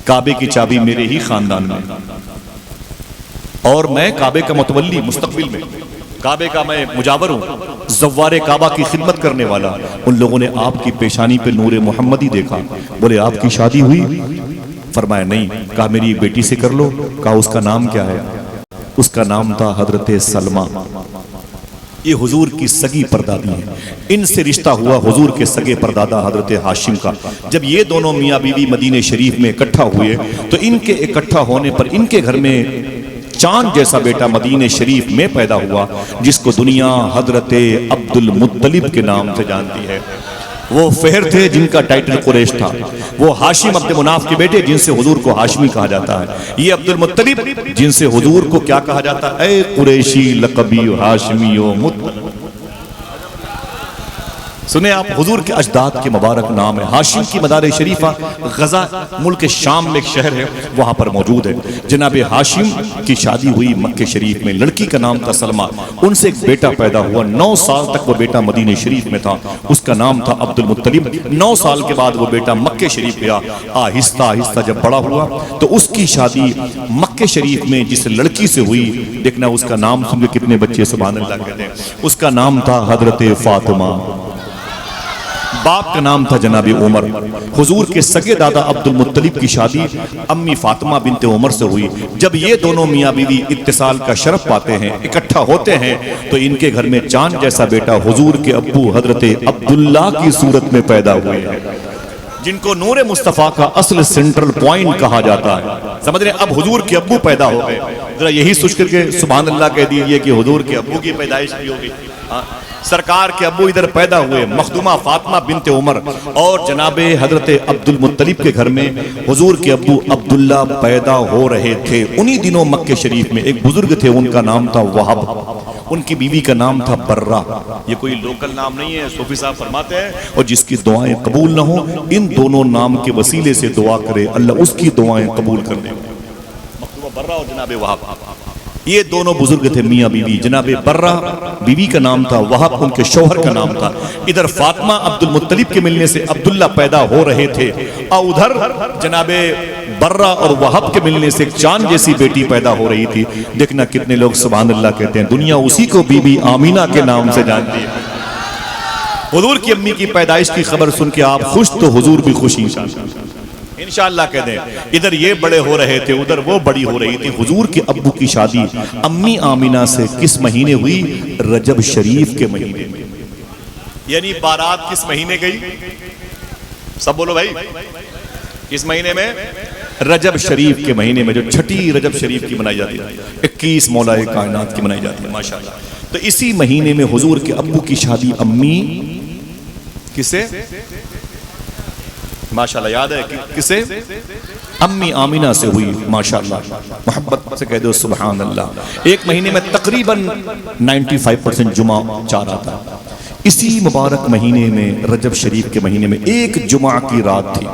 کعبے کی چابی میرے ہی خاندان میں، اور میں کعبے کا متولی مستقبل میں، کعبے کا میں مجاور ہوں، زوار کعبہ کی خدمت کرنے والا۔ ان لوگوں نے آپ کی پیشانی پہ نور محمدی دیکھا، بولے آپ کی شادی ہوئی؟ فرمایا نہیں۔ کہا میری ایک بیٹی سے کر لو۔ کہا اس کا نام کیا ہے؟ اس کا نام تھا حضرت سلمہ۔ یہ حضور کی سگی پردادی ہیں، ان سے رشتہ ہوا حضور کے سگے پردادا حضرت ہاشم کا۔ جب یہ دونوں میاں بیوی مدینہ شریف میں اکٹھا ہوئے تو ان کے اکٹھا ہونے پر ان کے گھر میں چاند جیسا بیٹا مدینہ شریف میں پیدا ہوا جس کو دنیا حضرت عبد المطلب کے نام سے جانتی ہے۔ وہ فہر تھے جن کا ٹائٹل قریش تھا، وہ ہاشم عبد مناف کے بیٹے جن سے حضور کو ہاشمی کہا جاتا ہے، یہ عبد المطلب جن سے حضور کو کیا کہا جاتا ہے؟ اے قریشی لقبی ہاشمی و مطلب۔ سنیں آپ، حضور کے اجداد کے مبارک نام ہے۔ ہاشم کی مدار شریفہ غزہ ملک شام میں ایک شہر ہے، وہاں پر موجود ہے۔ جناب ہاشم کی شادی ہوئی مکہ شریف میں، لڑکی کا نام تھا سلمہ، ان سے ایک بیٹا پیدا ہوا۔ 9 سال تک وہ بیٹا مدینہ شریف میں تھا، اس کا نام تھا عبد المطلب۔ 9 سال کے بعد وہ بیٹا مکہ شریف گیا۔ آہستہ آہستہ جب بڑا ہوا تو اس کی شادی مکہ شریف میں جس لڑکی سے ہوئی، دیکھنا اس کا نام سن کے کتنے بچے سبحان اللہ کہتے ہیں، اس کا نام تھا حضرت فاطمہ، باپ کا نام تھا جناب عمر۔ حضور کے سگے دادا عبد المطلب کی شادی امی فاطمہ بنت عمر سے ہوئی۔ جب یہ دونوں میاں بیوی اتصال کا شرف پاتے ہیں، اکٹھا ہوتے ہیں، تو ان کے گھر میں چاند جیسا بیٹا حضور کے ابو حضرت عبداللہ کی صورت میں پیدا ہوئے ہیں، جن کو نور مصطفیٰ کا اصل سینٹرل پوائنٹ کہا جاتا ہے۔ سمجھ رہے ہیں؟ اب حضور کے ابو پیدا ہو گئے، ذرا یہی سوچ کر کے سبحان اللہ کہہ دیجئے کہ حضور کے ابو کی پیدائش بھی ہوگی۔ سرکار کے ابو ادھر پیدا ہوئے، مخدومہ فاطمہ بنت عمر، اور جناب حضرت عبد المطلب کے گھر میں حضور کے ابو عبداللہ پیدا ہو رہے تھے۔ انہی دنوں مکہ شریف میں ایک بزرگ تھے، ان کا نام تھا وہب، ان کی بیوی کا نام تھا برہ۔ یہ کوئی لوکل نام نہیں ہے، صوفی صاحب فرماتے ہیں، اور جس کی دعائیں قبول نہ ہوں ان دونوں نام کے وسیلے سے دعا کرے، اللہ اس کی دعائیں قبول کر دے۔ مخدومہ برہ اور جناب وہب۔ یہ دونوں بزرگ تھے میاں بیوی. جناب برہ بیوی کا نام تھا, وہب ان کے شوہر کا نام تھا. ادھر فاطمہ عبد المطلب کے ملنے سے عبداللہ پیدا ہو رہے تھے, اور ادھر جناب برہ اور وہب کے ملنے سے ایک چاند جیسی بیٹی پیدا ہو رہی تھی. دیکھنا کتنے لوگ سبحان اللہ کہتے ہیں. دنیا اسی کو بی بی آمینہ کے نام سے جانتی ہے. حضور کی امی کی پیدائش کی خبر سن کے آپ خوش تو حضور بھی خوش انشاءاللہ کہہ دیں. ادھر یہ بڑے ہو رہے تھے, ادھر وہ بڑی ہو رہی تھی. حضور کے ابو کی شادی امی آمینہ سے کس مہینے ہوئی؟ رجب شریف کے مہینے میں. یعنی بارات کس مہینے گئی؟ سب بولو بھائی, کس مہینے میں؟ رجب شریف کے مہینے میں, جو چھٹی رجب شریف کی منائی جاتی ہے, 21 مولا کائنات کی منائی جاتی ہے ماشاءاللہ. تو اسی مہینے میں حضور کے ابو کی شادی امی کسے ماشاءاللہ یاد ہے کسے؟ امی آمینہ سے ہوئی ماشاءاللہ. محبت سے کہہ دو سبحان اللہ. ایک مہینے میں تقریباً 95% جمعہ چار آتا. اسی مبارک مہینے میں رجب شریف کے مہینے میں ایک جمعہ کی رات تھی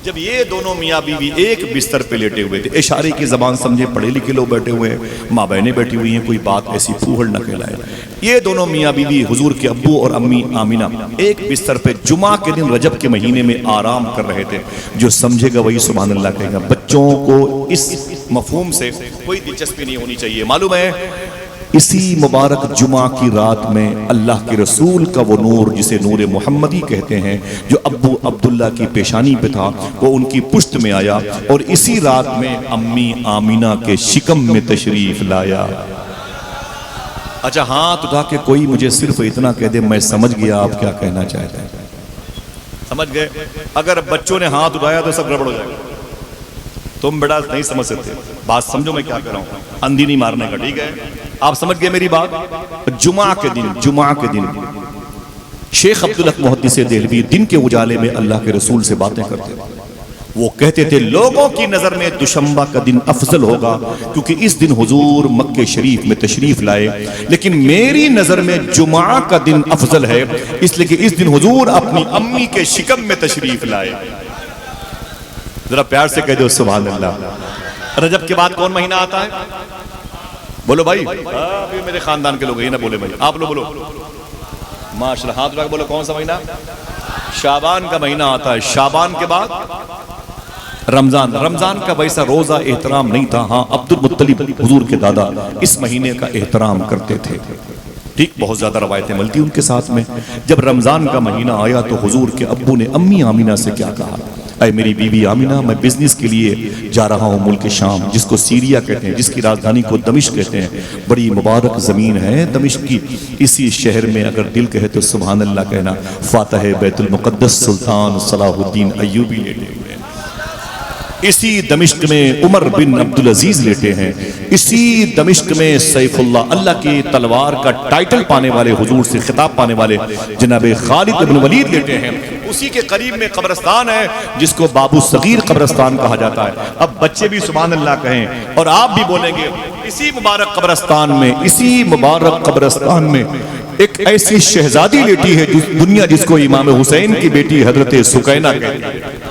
جب یہ دونوں میاں بیوی ایک بستر پہ لیٹے ہوئے تھے. اشارے کی زبان سمجھے, پڑھے لکھے لوگ بیٹھے ہوئے ہیں, ماں بہنیں بیٹھی ہوئی ہیں, کوئی بات ایسی پھوہڑ نہ کہلائے. یہ دونوں میاں بیوی حضور کے ابو اور امی آمینہ ایک بستر پہ جمعہ کے دن رجب کے مہینے میں آرام کر رہے تھے. جو سمجھے گا وہی سبحان اللہ کہے گا. بچوں کو اس مفہوم سے کوئی دلچسپی نہیں ہونی چاہیے. معلوم ہے اسی مبارک جمعہ کی رات میں اللہ کے رسول کا وہ نور, جسے نور محمدی کہتے ہیں, جو ابو عبداللہ کی پیشانی پہ تھا, وہ ان کی پشت میں آیا اور اسی رات میں امی آمینہ کے شکم میں تشریف لایا. اچھا ہاتھ اٹھا کے کوئی مجھے صرف اتنا کہہ دے, میں سمجھ گیا آپ کیا کہنا چاہتے ہیں. سمجھ گئے؟ اگر بچوں نے ہاتھ اٹھایا تو سب گڑبڑ ہو جائے گا. تم بیٹا نہیں سمجھ سکتے, بات سمجھو میں کیا کر رہا ہوں, اندھی نہیں مارنے کا, ٹھیک ہے؟ آپ سمجھ گئے میری بات. جمعہ کے دن شیخ عبدالحق محدث دہلوی دن کے اجالے میں اللہ کے رسول سے باتیں کرتے تھے. وہ کہتے تھے لوگوں کی نظر میں دوشنبہ کا دن افضل ہوگا کیونکہ اس دن حضور مکہ شریف میں تشریف لائے, لیکن میری نظر میں جمعہ کا دن افضل ہے اس لیے کہ اس دن حضور اپنی امی کے شکم میں تشریف لائے. ذرا پیار سے کہہ دو سبحان اللہ. رجب کے بعد کون مہینہ آتا ہے؟ بولو بھائی, میرے خاندان کے لوگ یہ نہ بولے بھائی, آپ لوگ بولو ماشاءاللہ, ہاتھ اٹھا کے بولو کون سا مہینہ؟ شعبان کا مہینہ آتا ہے. شعبان کے بعد رمضان. رمضان کا ویسا روزہ احترام نہیں تھا. ہاں عبد المطلب حضور کے دادا اس مہینے کا احترام کرتے تھے. ٹھیک, بہت زیادہ روایتیں ملتی ان کے ساتھ میں. جب رمضان کا مہینہ آیا تو حضور کے ابو نے امی آمینہ سے کیا کہا؟ اے میری بیوی آمینہ, میں بزنس کے لیے جا رہا ہوں ملک شام, جس کو سیریا کہتے ہیں, جس کی راجدھانی کو دمشق کہتے ہیں. بڑی مبارک زمین ہے دمشق کی. اسی شہر میں اگر دل کہے تو سبحان اللہ کہنا. فاتح بیت المقدس سلطان صلاح الدین ایوبی لیٹے ہوئے ہیں. اسی دمشق میں عمر بن عبدالعزیز لیٹے ہیں. اسی دمشق میں سیف اللہ, اللہ کی تلوار کا ٹائٹل پانے والے, حضور سے خطاب پانے والے جناب خالد بن ولید لیٹے ہیں. اسی کے قریب میں قبرستان ہے جس کو بابو صغیر قبرستان کہا جاتا ہے. اب بچے بھی سبحان اللہ کہیں اور آپ بھی بولیں گے. اسی مبارک قبرستان میں ایک ایسی شہزادی لیٹی ہے دنیا جس کو امام حسین کی بیٹی حضرت سکینہ کہتی ہے.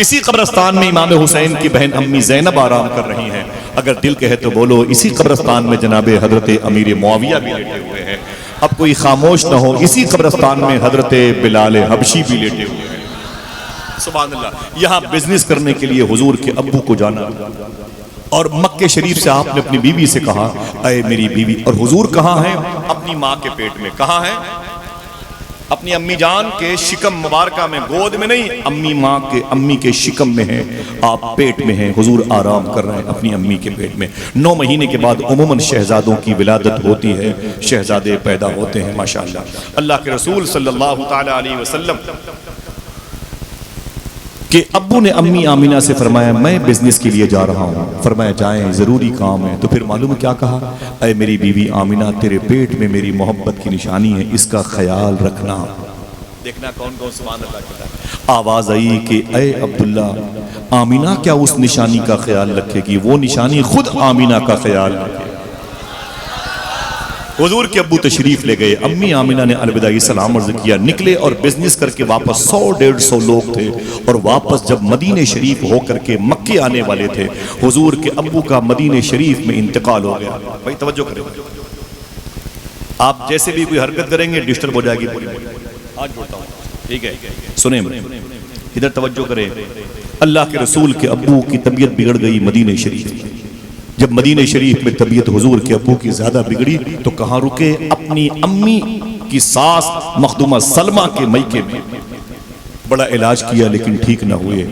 اسی قبرستان میں امام حسین کی بہن امی زینب آرام کر رہی ہیں. اگر دل کہے تو بولو اسی قبرستان میں جناب حضرت امیر معاویہ بھی لیٹے ہوئے ہیں. اب کوئی خاموش نہ ہو, اسی قبرستان میں حضرت بلال حبشی بھی لیٹے ہوئے ہیں. سبحان اللہ. یہاں بزنس کرنے کے لیے حضور کے ابو کو جانا اور مکہ شریف سے آپ نے اپنی بیوی سے کہا اے میری بیوی, اور حضور کہاں ہیں؟ اپنی ماں کے پیٹ میں. کہاں ہیں؟ اپنی امی جان کے شکم مبارکہ میں, گود میں نہیں, امی کے شکم میں ہیں, آپ پیٹ میں ہیں. حضور آرام کر رہے ہیں اپنی امی کے پیٹ میں. 9 مہینے کے بعد عموماً شہزادوں کی ولادت ہوتی ہے, شہزادے پیدا ہوتے ہیں ماشاءاللہ. اللہ کے رسول صلی اللہ تعالی علیہ وسلم کہ ابو نے امی آمینہ سے فرمایا میں بزنس کے لیے جا رہا ہوں. فرمایا جائیں, ضروری کام ہے. تو پھر معلوم کیا کہا؟ اے میری بیوی آمینہ, تیرے پیٹ میں میری محبت کی نشانی ہے, اس کا خیال رکھنا. دیکھنا کون کون سبحان اللہ کہتا ہے. آواز آئی کہ اے عبداللہ, آمینہ کیا اس نشانی کا خیال رکھے گی؟ وہ نشانی خود آمینہ کا خیال رکھے. حضور کے ابو تشریف لے گئے، امی آمینہ نے الوداعی سلام عرض کیا، نکلے اور بزنس کر کے واپس 100-150 لوگ تھے، اور واپس جب مدینہ شریف ہو کر کے مکے آنے والے تھے، حضور کے ابو کا مدینہ شریف میں انتقال ہو گیا۔ بھائی توجہ کریں، آپ جیسے بھی کوئی حرکت کریں گے ڈسٹرب ہو جائے گی پوری۔ آج بولتا ہوں، ٹھیک ہے، سنیں ادھر توجہ کریں۔ اللہ کے رسول کے ابو کی طبیعت بگڑ گئی مدینہ شریف میں۔ جب مدینہ شریف میں طبیعت حضور کے ابو کی زیادہ بگڑی تو کہاں رکے؟ اپنی امی کی ساس مخدومہ سلمہ کے میکے میں۔ بڑا علاج کیا لیکن ٹھیک نہ ہوئے،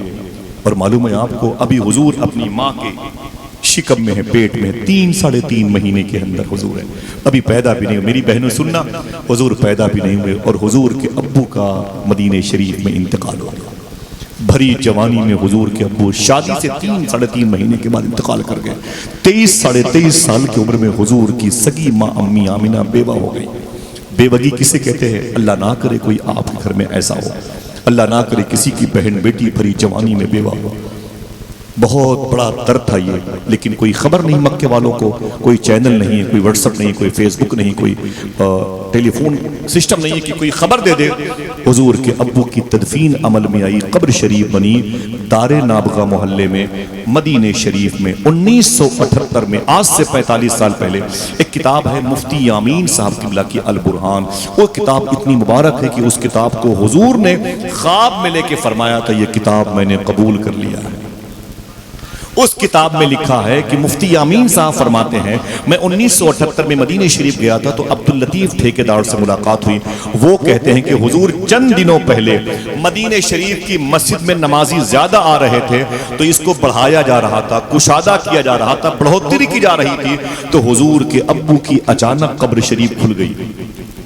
اور معلوم ہے آپ کو ابھی حضور اپنی ماں کے شکم میں ہے، پیٹ میں 3-3.5 مہینے کے اندر حضور ہے، ابھی پیدا بھی نہیں ہوئے۔ میری بہنوں سننا، حضور پیدا بھی نہیں ہوئے اور حضور کے ابو کا مدینہ شریف میں انتقال ہو گیا۔ بھری جوانی میں حضور کے ابو شادی سے 3-3.5 مہینے کے بعد انتقال کر گئے۔ 23-23.5 سال کی عمر میں حضور کی سگی ماں امی آمینہ بیوہ ہو گئی۔ بیوگی کسے کہتے ہیں؟ اللہ نہ کرے کوئی آپ کے گھر میں ایسا ہو، اللہ نہ کرے کسی کی بہن بیٹی بھری جوانی میں بیوہ ہو۔ بہت بڑا درد تھا یہ، لیکن کوئی خبر نہیں مکے والوں کو، کوئی چینل نہیں ہے، کوئی واٹس ایپ نہیں، کوئی فیس بک نہیں، کوئی ٹیلی فون سسٹم نہیں ہے کہ کوئی خبر دے دے۔ حضور کے ابو کی تدفین عمل میں آئی، قبر شریف بنی دار نابغہ محلے میں مدینہ شریف میں 1978 میں، آج سے 45 سال پہلے۔ ایک کتاب ہے مفتی یامین صاحب قبلہ کی البرہان، وہ کتاب اتنی مبارک ہے کہ اس کتاب کو حضور نے خواب میں لے کے فرمایا تھا یہ کتاب میں نے قبول کر لیا ہے۔ اس کتاب میں لکھا ہے کہ مفتی یامین صاحب فرماتے ہیں میں 1978 میں مدینہ شریف گیا تھا تو عبداللطیف ٹھیکیدار سے ملاقات ہوئی۔ وہ کہتے ہیں کہ حضور چند دنوں پہلے مدینہ شریف کی مسجد میں نمازی زیادہ آ رہے تھے تو اس کو بڑھایا جا رہا تھا، کشادہ کیا جا رہا تھا، بڑھوتری کی جا رہی تھی، تو حضور کے ابو کی اچانک قبر شریف کھل گئی۔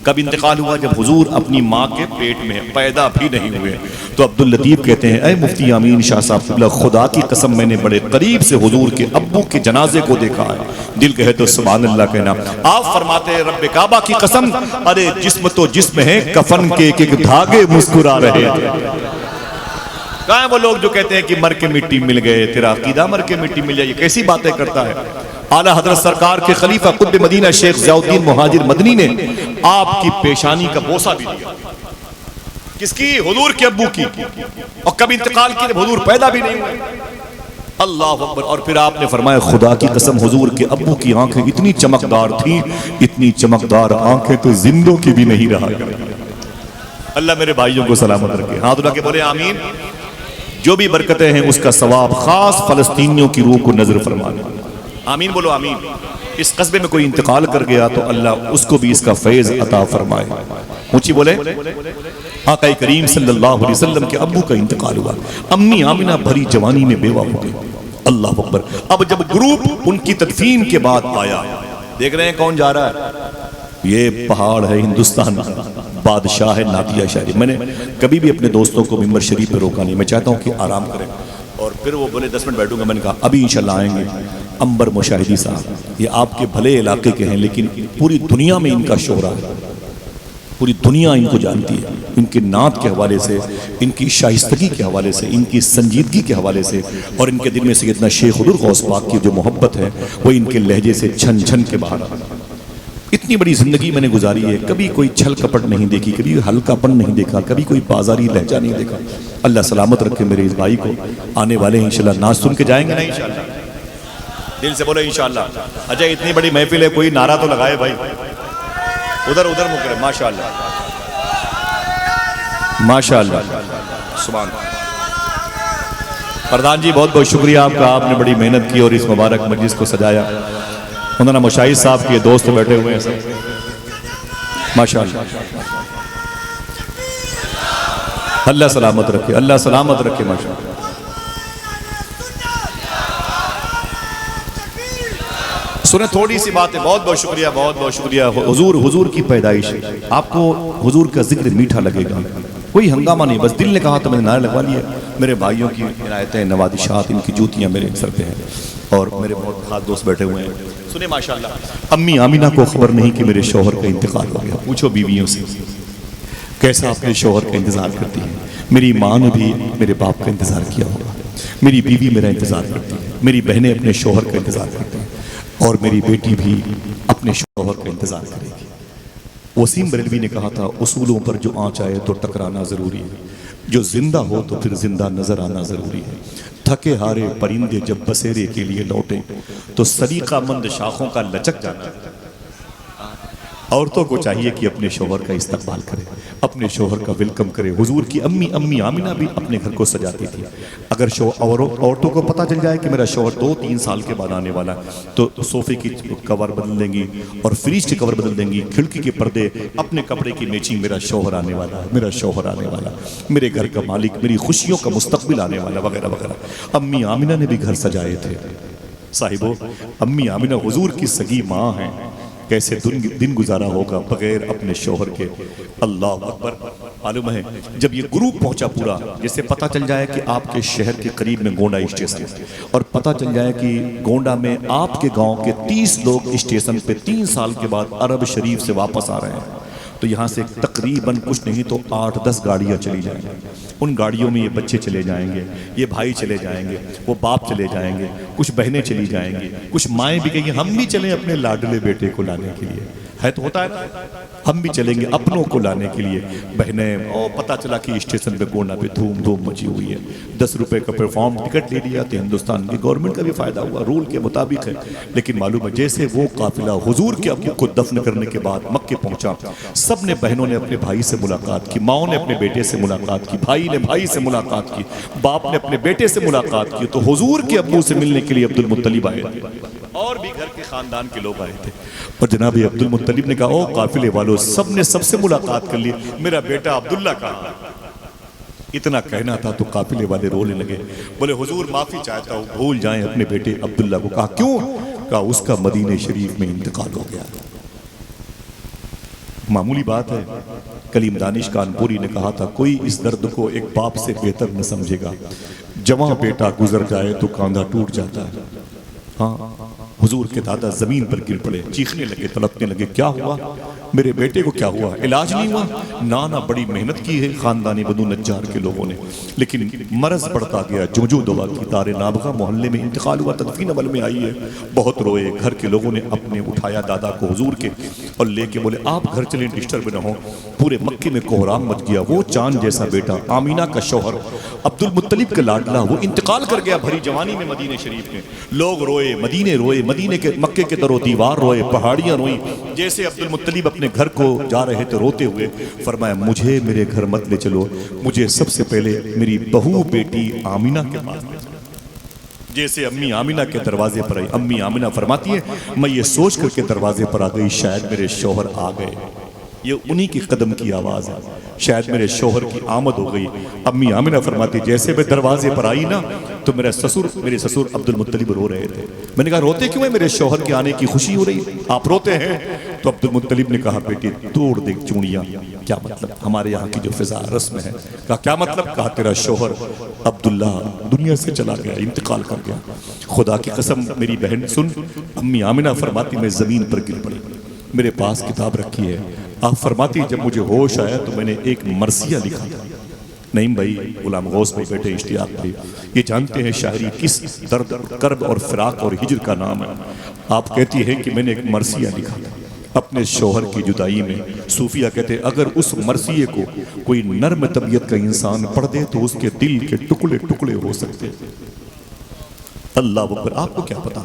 کب انتقال ہوا؟ جب حضور اپنی ماں کے پیٹ میں پیدا بھی نہیں ہوئے۔ تو عبداللطیف کہتے ہیں اے مفتی یامین شاہ صاحب قبلہ، خدا کی قسم میں نے بڑے قریب سے حضور کے ابو کے جنازے کو دیکھا ہے، دل کہے تو سبحان اللہ کہنا۔ آپ فرماتے ہیں رب کعبہ کی قسم، ارے جسم تو جسم ہے، کفن کے ایک ایک دھاگے مسکرا رہے تھے۔ کہاں وہ لوگ جو کہتے ہیں کہ مر کے مٹی مل گئے، تیرا عقیدہ مر کے مٹی مل جائے، یہ کیسی باتیں کرتا ہے؟ اعلیٰ حضرت سرکار کے خلیفہ قطب مدینہ شیخ ضیاء الدین مہاجر مدنی نے آپ کی پیشانی کا بوسہ بھی دیا۔ کس کی؟ حضور کے ابو کی، اور کب انتقال کی؟ جب حضور پیدا بھی نہیں ہوئے۔ اللہ اکبر۔ اور پھر آپ نے فرمایا خدا کی قسم حضور کے ابو کی آنکھیں اتنی چمکدار تھیں، اتنی چمکدار آنکھیں تو زندوں کی بھی نہیں رہا کریں۔ اللہ میرے بھائیوں کو سلامت رکھے، ہاتھ اٹھا کے بولے آمین۔ جو بھی برکتیں ہیں اس کا ثواب خاص فلسطینیوں کی روح کو نظر فرما دے، آمین بولو آمین۔ اس قصبے میں کوئی انتقال کر گیا تو اللہ اس کو بھی اس کا فیض عطا فرمائے۔ اونچی بولے، آقا کریم صلی اللہ علیہ وسلم کے ابو کا انتقال ہوا، امی آمینہ بھری جوانی میں بیوہ ہو گئی۔ اللہ اکبر۔ اب جب گروپ ان کی تدفین کے بعد آیا، دیکھ رہے ہیں کون جا رہا ہے؟ یہ پہاڑ ہے ہندوستان کا، بادشاہ ہے نادیہ شاہ۔ میں نے کبھی بھی اپنے دوستوں کو ممبر شریف پہ روکا نہیں، میں چاہتا ہوں کہ آرام کریں، اور پھر وہ بولے 10 منٹ بیٹھوں گا، میں نے کہا ابھی انشاءاللہ آئیں گے۔ انبر مشاہدی صاحب، یہ آپ کے بھلے علاقے کے ہیں لیکن پوری دنیا میں ان کا شہرہ ہے، پوری دنیا ان کو جانتی ہے، ان کے نعت کے حوالے سے، ان کی شائستگی کے حوالے سے، ان کی سنجیدگی کے حوالے سے، اور ان کے دل میں سیدنا شیخ حضور غوث پاک کی جو محبت ہے وہ ان کے لہجے سے چھن چھن کے باہر آتا ہے۔ اتنی بڑی زندگی میں نے گزاری ہے، کبھی کوئی چھل کپٹ نہیں دیکھی، کبھی ہلکا پن نہیں دیکھا، کبھی کوئی بازاری لہجہ نہیں دیکھا۔ اللہ سلامت رکھے میرے اس بھائی کو، آنے والے ہیں انشاءاللہ ناز سن کے جائیں گے نا انشاءاللہ، دل سے بولے انشاءاللہ۔ اچھا اتنی بڑی محفل ہے، کوئی نعرہ تو لگائے بھائی، ادھر مکرے، ماشاءاللہ ماشاءاللہ سبحان اللہ۔ پردھان جی بہت بہت شکریہ آپ کا، آپ نے بڑی محنت کی اور اس مبارک مجلس کو سجایا۔ مولانا مشاہد صاحب کے دوست بیٹھے ہوئے ہیں سب، ماشاءاللہ۔ اللہ سلامت رکھے، اللہ سلامت رکھے، ماشاءاللہ۔ سنیں تھوڑی سی بات ہے، بہت بہت شکریہ، بہت بہت شکریہ۔ حضور کی پیدائش، آپ کو حضور کا ذکر میٹھا لگے گا، کوئی ہنگامہ نہیں، بس دل نے کہا تو میں نے نعرہ لگوا لیے۔ میرے بھائیوں کی عنایتیں، نوازشات، ان کی جوتیاں میرے سر پہ ہیں، اور میرے بہت خاص دوست بیٹھے ہوئے ہیں۔ سنیں ماشاءاللہ، امی آمینہ کو خبر نہیں کہ میرے شوہر کا انتقال ہو گیا۔ پوچھو بیویوں سے کیسا اپنے شوہر کا انتظار کرتی ہے۔ میری ماں نے بھی میرے باپ کا انتظار کیا ہوگا، میری بیوی میرا انتظار کرتی ہے، میری بہنیں اپنے شوہر کا انتظار کرتی ہیں، اور میری بیٹی بھی اپنے شوہر کا انتظار کرے گی۔ وسیم بریلوی نے کہا تھا اصولوں پر جو آنچ آئے تو ٹکرانا ضروری ہے، جو زندہ ہو تو پھر زندہ نظر آنا ضروری ہے۔ تھکے ہارے پرندے جب بسیرے کے لیے لوٹے تو سلیقہ مند شاخوں کا لچک جانا۔ عورتوں کو چاہیے کہ اپنے شوہر کا استقبال کرے، اپنے شوہر کا ویلکم کرے۔ حضور کی امی آمنہ بھی اپنے گھر کو سجاتی تھی۔ اگر عورتوں کو پتہ چل جائے کہ میرا شوہر 2-3 سال کے بعد آنے والا تو صوفے کی کور بدل دیں گی اور فریج کے کور بدل دیں گی، کھڑکی کے پردے، اپنے کپڑے کی میچنگ، میرا شوہر آنے والا، میرا شوہر آنے والا، میرے گھر کا مالک، میری خوشیوں کا مستقبل آنے والا، وغیرہ وغیرہ۔ امی آمنہ نے بھی گھر سجائے تھے۔ صاحبو، امی آمنہ حضور کی سگی ماں ہیں، کیسے دن گزارا ہوگا بغیر اپنے شوہر کے۔ اللہ اکبر۔ معلوم ہے جب یہ گروپ پہنچا پورا، جیسے پتہ چل جائے کہ آپ کے شہر کے قریب میں گونڈا اسٹیشن ہے اور پتہ چل جائے کہ گونڈا میں آپ کے گاؤں کے 30 لوگ اسٹیشن پہ 3 سال کے بعد عرب شریف سے واپس آ رہے ہیں، تو یہاں سے تقریباً کچھ نہیں تو 8-10 گاڑیاں چلی جائیں گے۔ ان گاڑیوں میں یہ بچے چلے جائیں گے، یہ بھائی چلے جائیں گے، وہ باپ چلے جائیں گے، کچھ بہنیں چلی جائیں گی، کچھ مائیں بھی کہیں گے ہم بھی چلیں اپنے لاڈلے بیٹے کو لانے کے لیے۔ ہے تو ہوتا ہے نا، ہم بھی چلیں گے اپنوں کو لانے کے لیے۔ بہنیں اور پتہ چلا کہ اسٹیشن پہ گونڈا پہ دھوم مچی ہوئی ہے، 10 روپے کا پلیٹفارم ٹکٹ لے لیا تو ہندوستان کی گورنمنٹ کا بھی فائدہ ہوا، رول کے مطابق ہے۔ لیکن معلوم ہے جیسے وہ قافلہ حضور کے ابو کو دفن کرنے کے بعد مکے پہنچا، سب نے بہنوں نے اپنے بھائی سے ملاقات کی، ماؤں نے اپنے بیٹے سے ملاقات کی، بھائی نے بھائی سے ملاقات کی، باپ نے اپنے بیٹے سے ملاقات کی۔ تو حضور کے ابو سے ملنے کے لیے عبد المطلب آئے تھے اور بھی گھر کے خاندان کے لوگ آئے تھے، اور جناب عبد المطلب نے کہا او قافلے والوں، سب نے سب سے ملاقات کر لی، میرا بیٹا عبداللہ کہاں؟ اتنا کہنا تھا تو قافلے والے رونے لگے، بولے حضور معافی چاہتا ہوں، بھول جائیں اپنے بیٹے عبداللہ کو۔ کہا کیوں؟ کہا اس کا مدینہ شریف میں انتقال ہو گیا۔ معمولی بات ہے۔ کلیم دانش کانپوری نے کہا تھا کوئی اس درد کو ایک باپ سے بہتر نہ سمجھے گا، جواں بیٹا گزر جائے تو کاندھا ٹوٹ جاتا ہے۔ ہاں، حضور کے دادا زمین پر گر پڑے، چیخنے لگے، تڑپنے لگے، کیا ہوا؟ میرے بیٹے کو کیا ہوا؟ علاج نہیں ہوا؟ نانا بڑی محنت کی ہے خاندانی بنو نجار کے لوگوں نے، لیکن مرض بڑھتا گیا۔ جو دوا کی دار نابغہ محلے میں انتقال ہوا، تدفین عمل میں آئی ہے، بہت روئے۔ گھر کے لوگوں نے اپنے اٹھایا دادا کو حضور کے اور لے کے بولے آپ گھر چلیں، ڈسٹرب نہ ہو۔ پورے مکے میں کوہرام مچ گیا۔ وہ چاند جیسا بیٹا، آمینہ کا شوہر، عبد المطلب کا لاڈلا، وہ انتقال کر گیا بھری جوانی میں مدینہ شریف میں۔ لوگ روئے، مدینے روئے، مدینے کے مکے کے در و دیوار روئے، پہاڑیاں روئیں۔ جیسے عبد المطلب اپنے گھر کو جا رہے تھے روتے ہوئے، فرمایا مجھے میرے گھر مت لے چلو، مجھے سب سے پہلے میری بہو بیٹی آمینہ کے پاس لے چلو۔ جیسے امی آمینہ کے دروازے پر آئی، امی آمینہ فرماتی ہے میں یہ سوچ کر کے دروازے پر آ گئی شاید میرے شوہر آ گئے، یہ انہی کی قدم کی آواز ہے، شاید میرے شوہر کی آمد ہو گئی۔ امی آمینہ فرماتی جیسے میں دروازے پر آئی نا تو میرے سسر عبد المطلب رو رہے تھے۔ میں نے کہا روتے کیوں ہیں؟ میرے شوہر کے آنے کی خوشی ہو رہی، آپ روتے ہیں؟ تو عبد المطلب نے کہا بیٹی توڑ دے چونڑیاں۔ کیا مطلب؟ ہمارے یہاں کی جو فضا رسم ہے۔ کہا کیا مطلب؟ کہا تیرا شوہر عبداللہ دنیا سے چلا گیا، انتقال کر گیا۔ خدا کی قسم میری بہن سن، امی آمینہ فرماتی میں زمین پر گر پڑی، میرے پاس کتاب رکھی ہے۔ آپ فرماتی جب مجھے ہوش آیا تو میں نے ایک مرثیہ لکھا تھا۔ نعیم بھائی، غلام غوث بھائی بیٹے اشتیاق بھائی، یہ جانتے ہیں شاعری کس درد، کرب اور فراق اور ہجر کا نام ہے۔ آپ کہتی ہیں کہ میں نے ایک مرثیہ لکھا تھا اپنے شوہر کی جدائی میں۔ صوفیہ کہتے ہیں اگر اس مرثیے کو کوئی نرم طبیعت کا انسان پڑھ دے تو اس کے دل کے ٹکڑے ٹکڑے ہو سکتے۔ اللہ اکبر۔ آپ کو کیا پتا،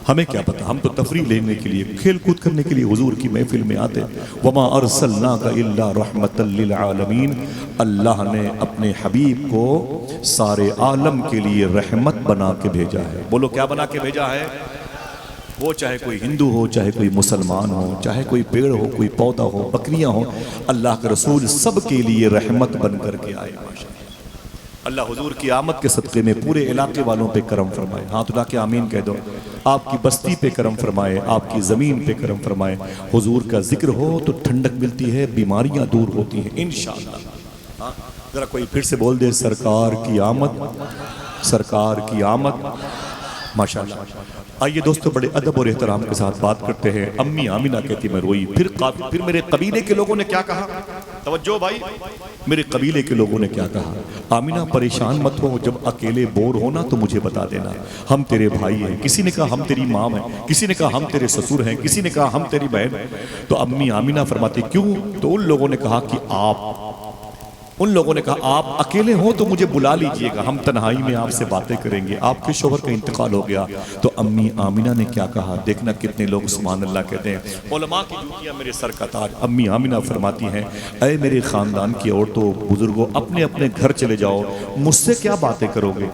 ہمیں کیا پتا، ہم تو تفریح لینے کے لیے، کھیل کود کرنے کے لیے حضور کی محفل میں آتے۔ وَمَا أَرْسَلْنَاكَ إِلَّا رَحْمَةً لِّلْعَالَمِينَ، اللہ نے اپنے حبیب کو سارے عالم کے لیے رحمت بنا کے بھیجا ہے۔ بولو کیا بنا کے بھیجا ہے؟ وہ چاہے کوئی ہندو ہو، چاہے کوئی مسلمان ہو، چاہے کوئی پیڑ ہو، کوئی پودا ہو، بکریاں ہوں، اللہ کا رسول سب کے لیے رحمت بن کر کے آئے۔ اللہ حضور کی آمد کے صدقے میں پورے علاقے والوں پہ کرم فرمائے۔ ہاتھ اٹھا کے آمین کہہ دو۔ آپ کی بستی پہ کرم فرمائے، آپ کی زمین پہ کرم فرمائے۔ حضور کا ذکر ہو تو ٹھنڈک ملتی ہے، بیماریاں دور ہوتی ہیں انشاءاللہ۔ ذرا کوئی پھر سے بول دے سرکار کی آمد، سرکار کی آمد، ماشاءاللہ۔ آئیے دوستو بڑے ادب اور احترام کے ساتھ بات کرتے ہیں۔ امی آمینہ کہتی میں روئی، پھر میرے قبیلے کے لوگوں نے کیا کہا؟ توجہ بھائی، میرے قبیلے کے لوگوں نے کیا کہا، آمینہ پریشان مت ہو، جب اکیلے بور ہونا تو مجھے بتا دینا، ہم تیرے بھائی ہیں۔ کسی نے کہا ہم تیری ماں ہیں، کسی نے کہا ہم تیرے سسر ہیں، کسی نے کہا ہم تیری بہن ہیں۔ تو امی آمینہ فرماتی کیوں؟ تو ان لوگوں نے کہا کہ آپ اکیلے ہوں تو مجھے بلا لیجئے گا، ہم تنہائی میں آپ سے باتیں کریں گے، آپ کے شوہر کا انتقال ہو گیا۔ تو امی آمینہ نے کیا کہا، دیکھنا کتنے لوگ سبحان اللہ کہتے ہیں، علماء کی جوتیاں میرے سر کا تاج۔ امی آمینہ فرماتی ہیں اے میرے خاندان کی عورتوں بزرگوں، اپنے اپنے گھر چلے جاؤ، مجھ سے کیا باتیں کرو گے؟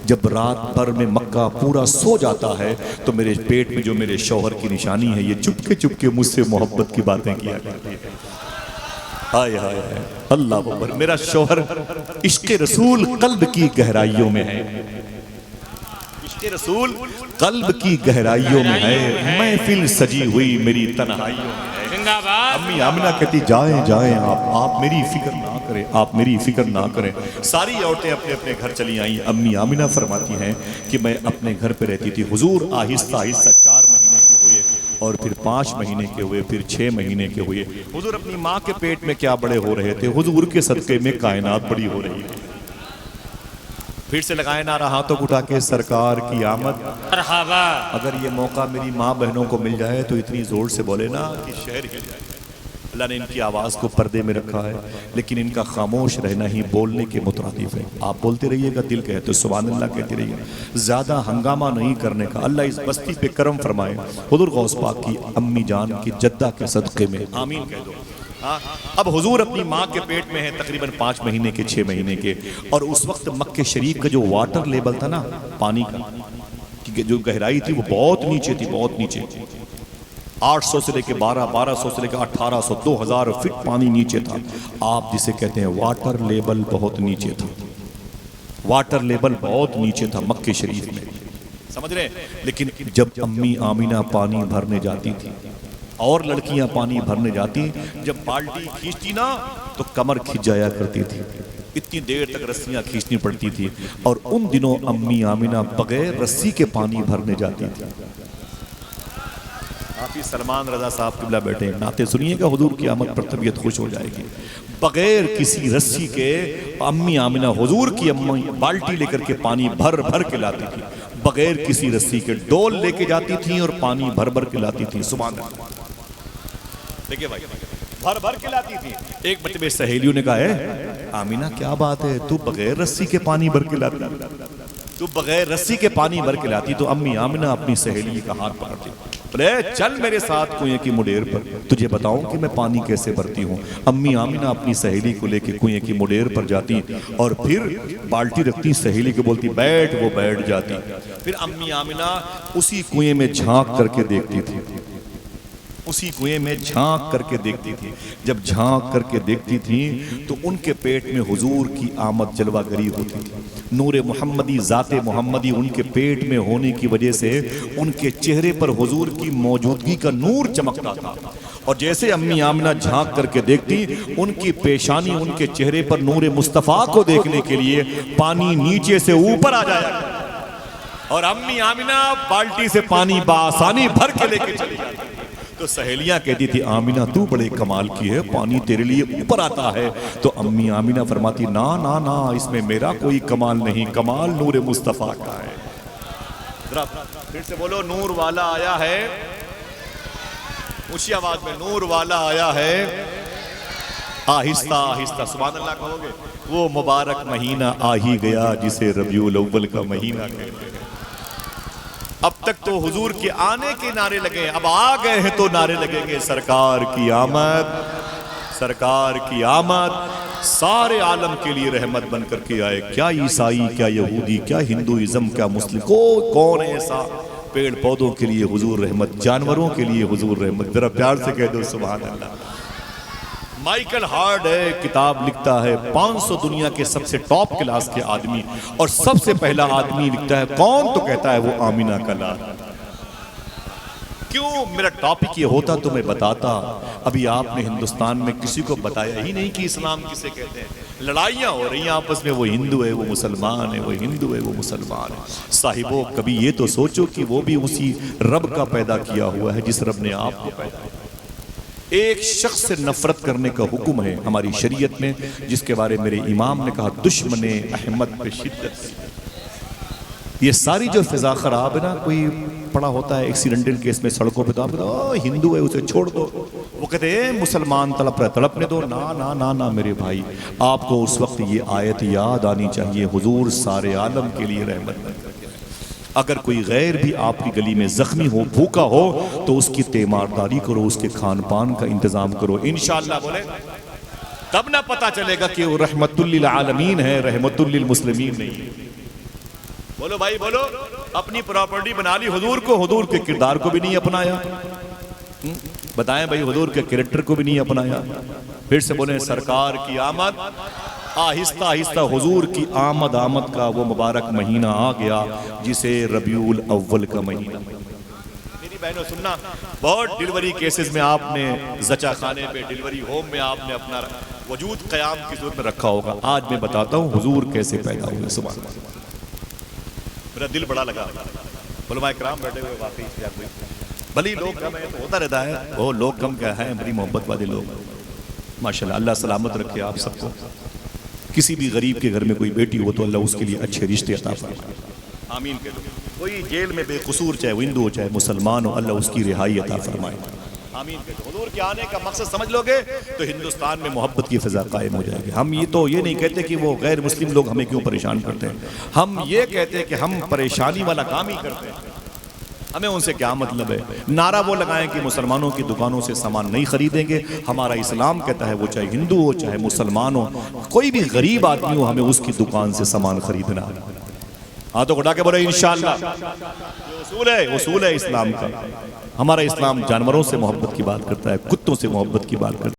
جب رات بھر میں مکہ پورا سو جاتا ہے تو میرے پیٹ میں جو میرے شوہر کی نشانی ہے، یہ چپ کے مجھ سے محبت کی باتیں کیا کرتی ہے۔ ہائے ہائے اللہ اکبر، میرا شوہر عشق رسول قلب کی گہرائیوں میں ہے، عشق رسول قلب کی گہرائیوں میں ہے، محفل سجی ہوئی میری تنہائیوں میں ہے۔ زندہ باد۔ امی آمینہ کہتی جائیں آپ میری فکر نہ کریں، آپ میری فکر نہ کریں۔ ساری عورتیں اپنے اپنے گھر چلی آئیں۔ امی آمینہ فرماتی ہیں کہ میں اپنے گھر پہ رہتی تھی، حضور آہستہ آہستہ 4 مہینے کے ہوئے اور پھر 5 مہینے کے ہوئے، پھر 6 مہینے کے ہوئے۔ حضور اپنی ماں کے پیٹ میں کیا بڑے ہو رہے تھے، حضور کے صدقے میں کائنات بڑی ہو رہی ہے۔ پھر سے لگائے نہ رہا تو اٹھا کے سرکار کی آمد مرحبا۔ اگر یہ موقع میری ماں بہنوں کو مل جائے تو اتنی زور سے بولے نا کہ شہر ہل جائے۔ اللہ نے ان کی آواز کو پردے میں رکھا ہے، لیکن ان کا خاموش رہنا ہی بولنے کے مترادف ہے۔ آپ بولتے رہیے گا، دل کہے تو سبحان اللہ کہتے رہیے، زیادہ ہنگامہ نہیں کرنے کا۔ اللہ اس بستی پہ کرم فرمائے، حضور غوث پاک کی امی جان کی جدہ کے صدقے میں آمین کہہ دو۔ اب حضور اپنی ماں کے پیٹ میں ہے تقریباً 5 مہینے کے 6 مہینے کے، اور اس وقت مکہ شریف کا جو واٹر لیبل تھا نا، پانی کا جو گہرائی تھی وہ بہت نیچے تھی، بہت نیچے، 800 سے لے کے 1200 سے لے کے 1800 2000 فٹ پانی نیچے تھا۔ آپ جسے کہتے ہیں واٹر لیبل بہت نیچے تھا، واٹر لیبل بہت نیچے تھا مکہ شریف میں، سمجھ رہے ہیں؟ لیکن جب امی آمینہ پانی بھرنے جاتی تھی اور لڑکیاں پانی بھرنے جاتی، جب بالٹی کھینچتی نا تو کمر کھنچ جایا کرتی تھی، اتنی دیر تک رسیاں کھینچنی پڑتی تھی۔ اور ان دنوں امی آمینہ بغیر رسی کے پانی بھرنے جاتی تھی۔ آپ ہی سلمان رضا صاحب قبلہ بیٹھے ہیں، نعتیں سنیے گا، حضور کی آمد پر طبیعت خوش ہو جائے گی۔ بغیر کسی رسی کے امی آمینہ حضور کی امی بالٹی لے کر کے پانی بھر بھر کے لاتی تھی، بغیر کسی رسی کے ڈول لے کے جاتی تھی اور پانی بھر بھر کے لاتی تھی۔ سبحان اللہ، دیکھیں بھائی، بھر بھر کے لاتی تھی۔ ایک مرتبہ سہیلیوں نے کہا ہے آمینہ کیا بات ہے، تو بغیر رسی کے پانی بھر کے لاتی، تو بغیر رسی کے پانی بھر کے لاتی۔ تو امی آمینہ اپنی سہیلی کا ہاتھ پکڑتی، بولے چل میرے ساتھ کنویں کی مڈیر پر، تجھے بتاؤں کہ میں پانی کیسے بھرتی ہوں۔ امی آمینہ اپنی سہیلی کو لے کے کنویں کی مڈیر پر جاتی اور پھر بالٹی رکھتی، سہیلی کو بولتی بیٹھ، وہ بیٹھ جاتی۔ پھر امی آمینہ اسی کنویں میں جھانک کر کے دیکھتی تھی، اسی کنویں میں جھانک کر کے دیکھتی تھی۔ جب جھانک کر کے دیکھتی تھی تو ان کے پیٹ میں حضور کی آمد جلوہ گری ہوتی تھی، نور محمدی، ذات محمدی ان کے پیٹ میں ہونے کی وجہ سے ان کے چہرے پر حضور کی موجودگی کا نور چمکتا تھا۔ اور جیسے امی آمنہ جھانک کر کے دیکھتی، ان کی پیشانی ان کے چہرے پر نور مصطفیٰ کو دیکھنے کے لیے پانی نیچے سے اوپر آ جایا اور امی آمنہ بالٹی سے پانی بآسانی بھر کے لے کے چلی جاتی۔ تو سہیلیاں کہتی تھی آمینہ تو بڑے کمال کی ہے، پانی تیرے لیے اوپر آتا ہے۔ تو امی آمینہ فرماتی نا نا نا، اس میں میرا کوئی کمال نہیں، کمال نور مصطفیٰ کا ہے۔ پھر سے بولو نور والا آیا ہے، اونچی آواز میں نور والا آیا ہے، آہستہ آہستہ سبحان اللہ کہو گے۔ وہ مبارک مہینہ آ ہی گیا جسے ربیع الاول کا مہینہ کہتے ہیں۔ اب تک تو حضور کے آنے کے نعرے لگے، اب آ گئے ہیں تو نعرے لگیں گے سرکار کی آمد، سرکار کی آمد سارے عالم کے لیے رحمت بن کر کے آئے۔ کیا عیسائی، کیا یہودی، کیا ہندوازم، کیا مسلم، کون ایسا پیڑ پودوں کے لیے حضور رحمت، جانوروں کے لیے حضور رحمت۔ ذرا پیار سے کہہ دو سبحان اللہ۔ مائیکل ہارڈ ہے، کتاب لکھتا ہے 500 دنیا کے سب سے ٹاپ کلاس کے آدمی، اور سب سے پہلا آدمی لکھتا ہے کون، تو کہتا ہے وہ آمینہ کا لال۔ کیوں؟ میرا ٹاپک یہ ہوتا تو میں بتاتا، ابھی آپ نے ہندوستان میں کسی کو بتایا ہی نہیں کہ اسلام کسے کہتے ہیں۔ لڑائیاں ہو رہی ہیں آپس میں، وہ ہندو ہے وہ مسلمان ہے، وہ ہندو ہے وہ مسلمان ہے۔ صاحبوں کبھی یہ تو سوچو کہ وہ بھی اسی رب کا پیدا کیا ہوا ہے جس رب نے آپ کو پیدا کیا۔ ایک شخص سے نفرت کرنے کا حکم ہے ہماری شریعت میں، جس کے بارے میرے امام نے کہا دشمن احمد پہ شدت سے۔ یہ ساری جو فضا خراب ہے نا، کوئی پڑا ہوتا ہے ایکسیڈنٹل کیس میں سڑکوں پہ، تو آپ کہتے ہیں ہندو ہے اسے چھوڑ دو، وہ کہتے ہیں مسلمان تڑپ رہا ہے تڑپنے دو۔ نا نا نا نا میرے بھائی، آپ کو اس وقت یہ آیت یاد آنی چاہیے، حضور سارے عالم کے لیے رحمت بن کر کے۔ اگر کوئی غیر بھی آپ کی گلی میں زخمی ہو، بھوکا ہو، تو اس کی تیمارداری کرو، اس کے کھان پان کا انتظام کرو، انشاءاللہ بولے تب نہ پتا چلے گا کہ وہ رحمت للعالمین ہے، رحمت للمسلمین نہیں ہے۔ بولو بھائی بولو، اپنی پراپرٹی بنا لی حضور کو، حضور کے کردار کو بھی نہیں اپنایا۔ بتائیں بھائی، حضور کے کریکٹر کو بھی نہیں اپنایا۔ پھر سے بولیں سرکار کی آمد، آہستہ آہستہ حضور کی آمد کا وہ مبارک مہینہ آ گیا جسے ربیع الاول کا مہینہ۔ میری بہنوں سننا، بہت ڈیلیوری کیسز میں آپ نے زچہ خانے پہ، ڈیلیوری ہوم میں آپ نے اپنا وجود قیام کی صورت میں رکھا ہوگا۔ آج میں بتاتا ہوں حضور کیسے پیدا ہوئے۔ سبحان اللہ، میرا دل بڑا لگا۔ علماء کرام بیٹھے ہوئے، واقعی کیا کوئی بھلی لوگ کم ہے تو ہوتا رہتا ہے، وہ لوگ کم کیا ہے، بڑی محبت والے لوگ ماشاءاللہ۔ اللہ سلامت رکھے آپ سب کو۔ کسی بھی غریب کے گھر میں کوئی بیٹی ہو تو اللہ اس کے لیے اچھے رشتے عطا فرمائے، آمین کہہ دو۔ کوئی جیل میں بے قصور، چاہے وہ ہندو ہو چاہے مسلمان ہو، اللہ اس کی رہائی عطا فرمائے، آمین کہہ دو۔ حضور کے آنے کا مقصد سمجھ لو گے تو ہندوستان میں محبت کی فضا قائم ہو جائے گی۔ ہم یہ نہیں کہتے کہ وہ غیر مسلم لوگ ہمیں کیوں پریشان کرتے ہیں، ہم یہ کہتے ہیں کہ ہم پریشانی والا کام ہی کرتے ہیں، ہمیں ان سے کیا مطلب ہے۔ نعرہ وہ لگائیں کہ مسلمانوں کی دکانوں سے سامان نہیں خریدیں گے، ہمارا اسلام کہتا ہے وہ چاہے ہندو ہو چاہے مسلمان ہو، کوئی بھی غریب آدمی ہو، ہمیں اس کی دکان سے سامان خریدنا ہے۔ ہاتھوں کو اٹھا کے بولے انشاءاللہ، اصول ہے اسلام کا۔ ہمارا اسلام جانوروں سے محبت کی بات کرتا ہے، کتوں سے محبت کی بات کرتا ہے۔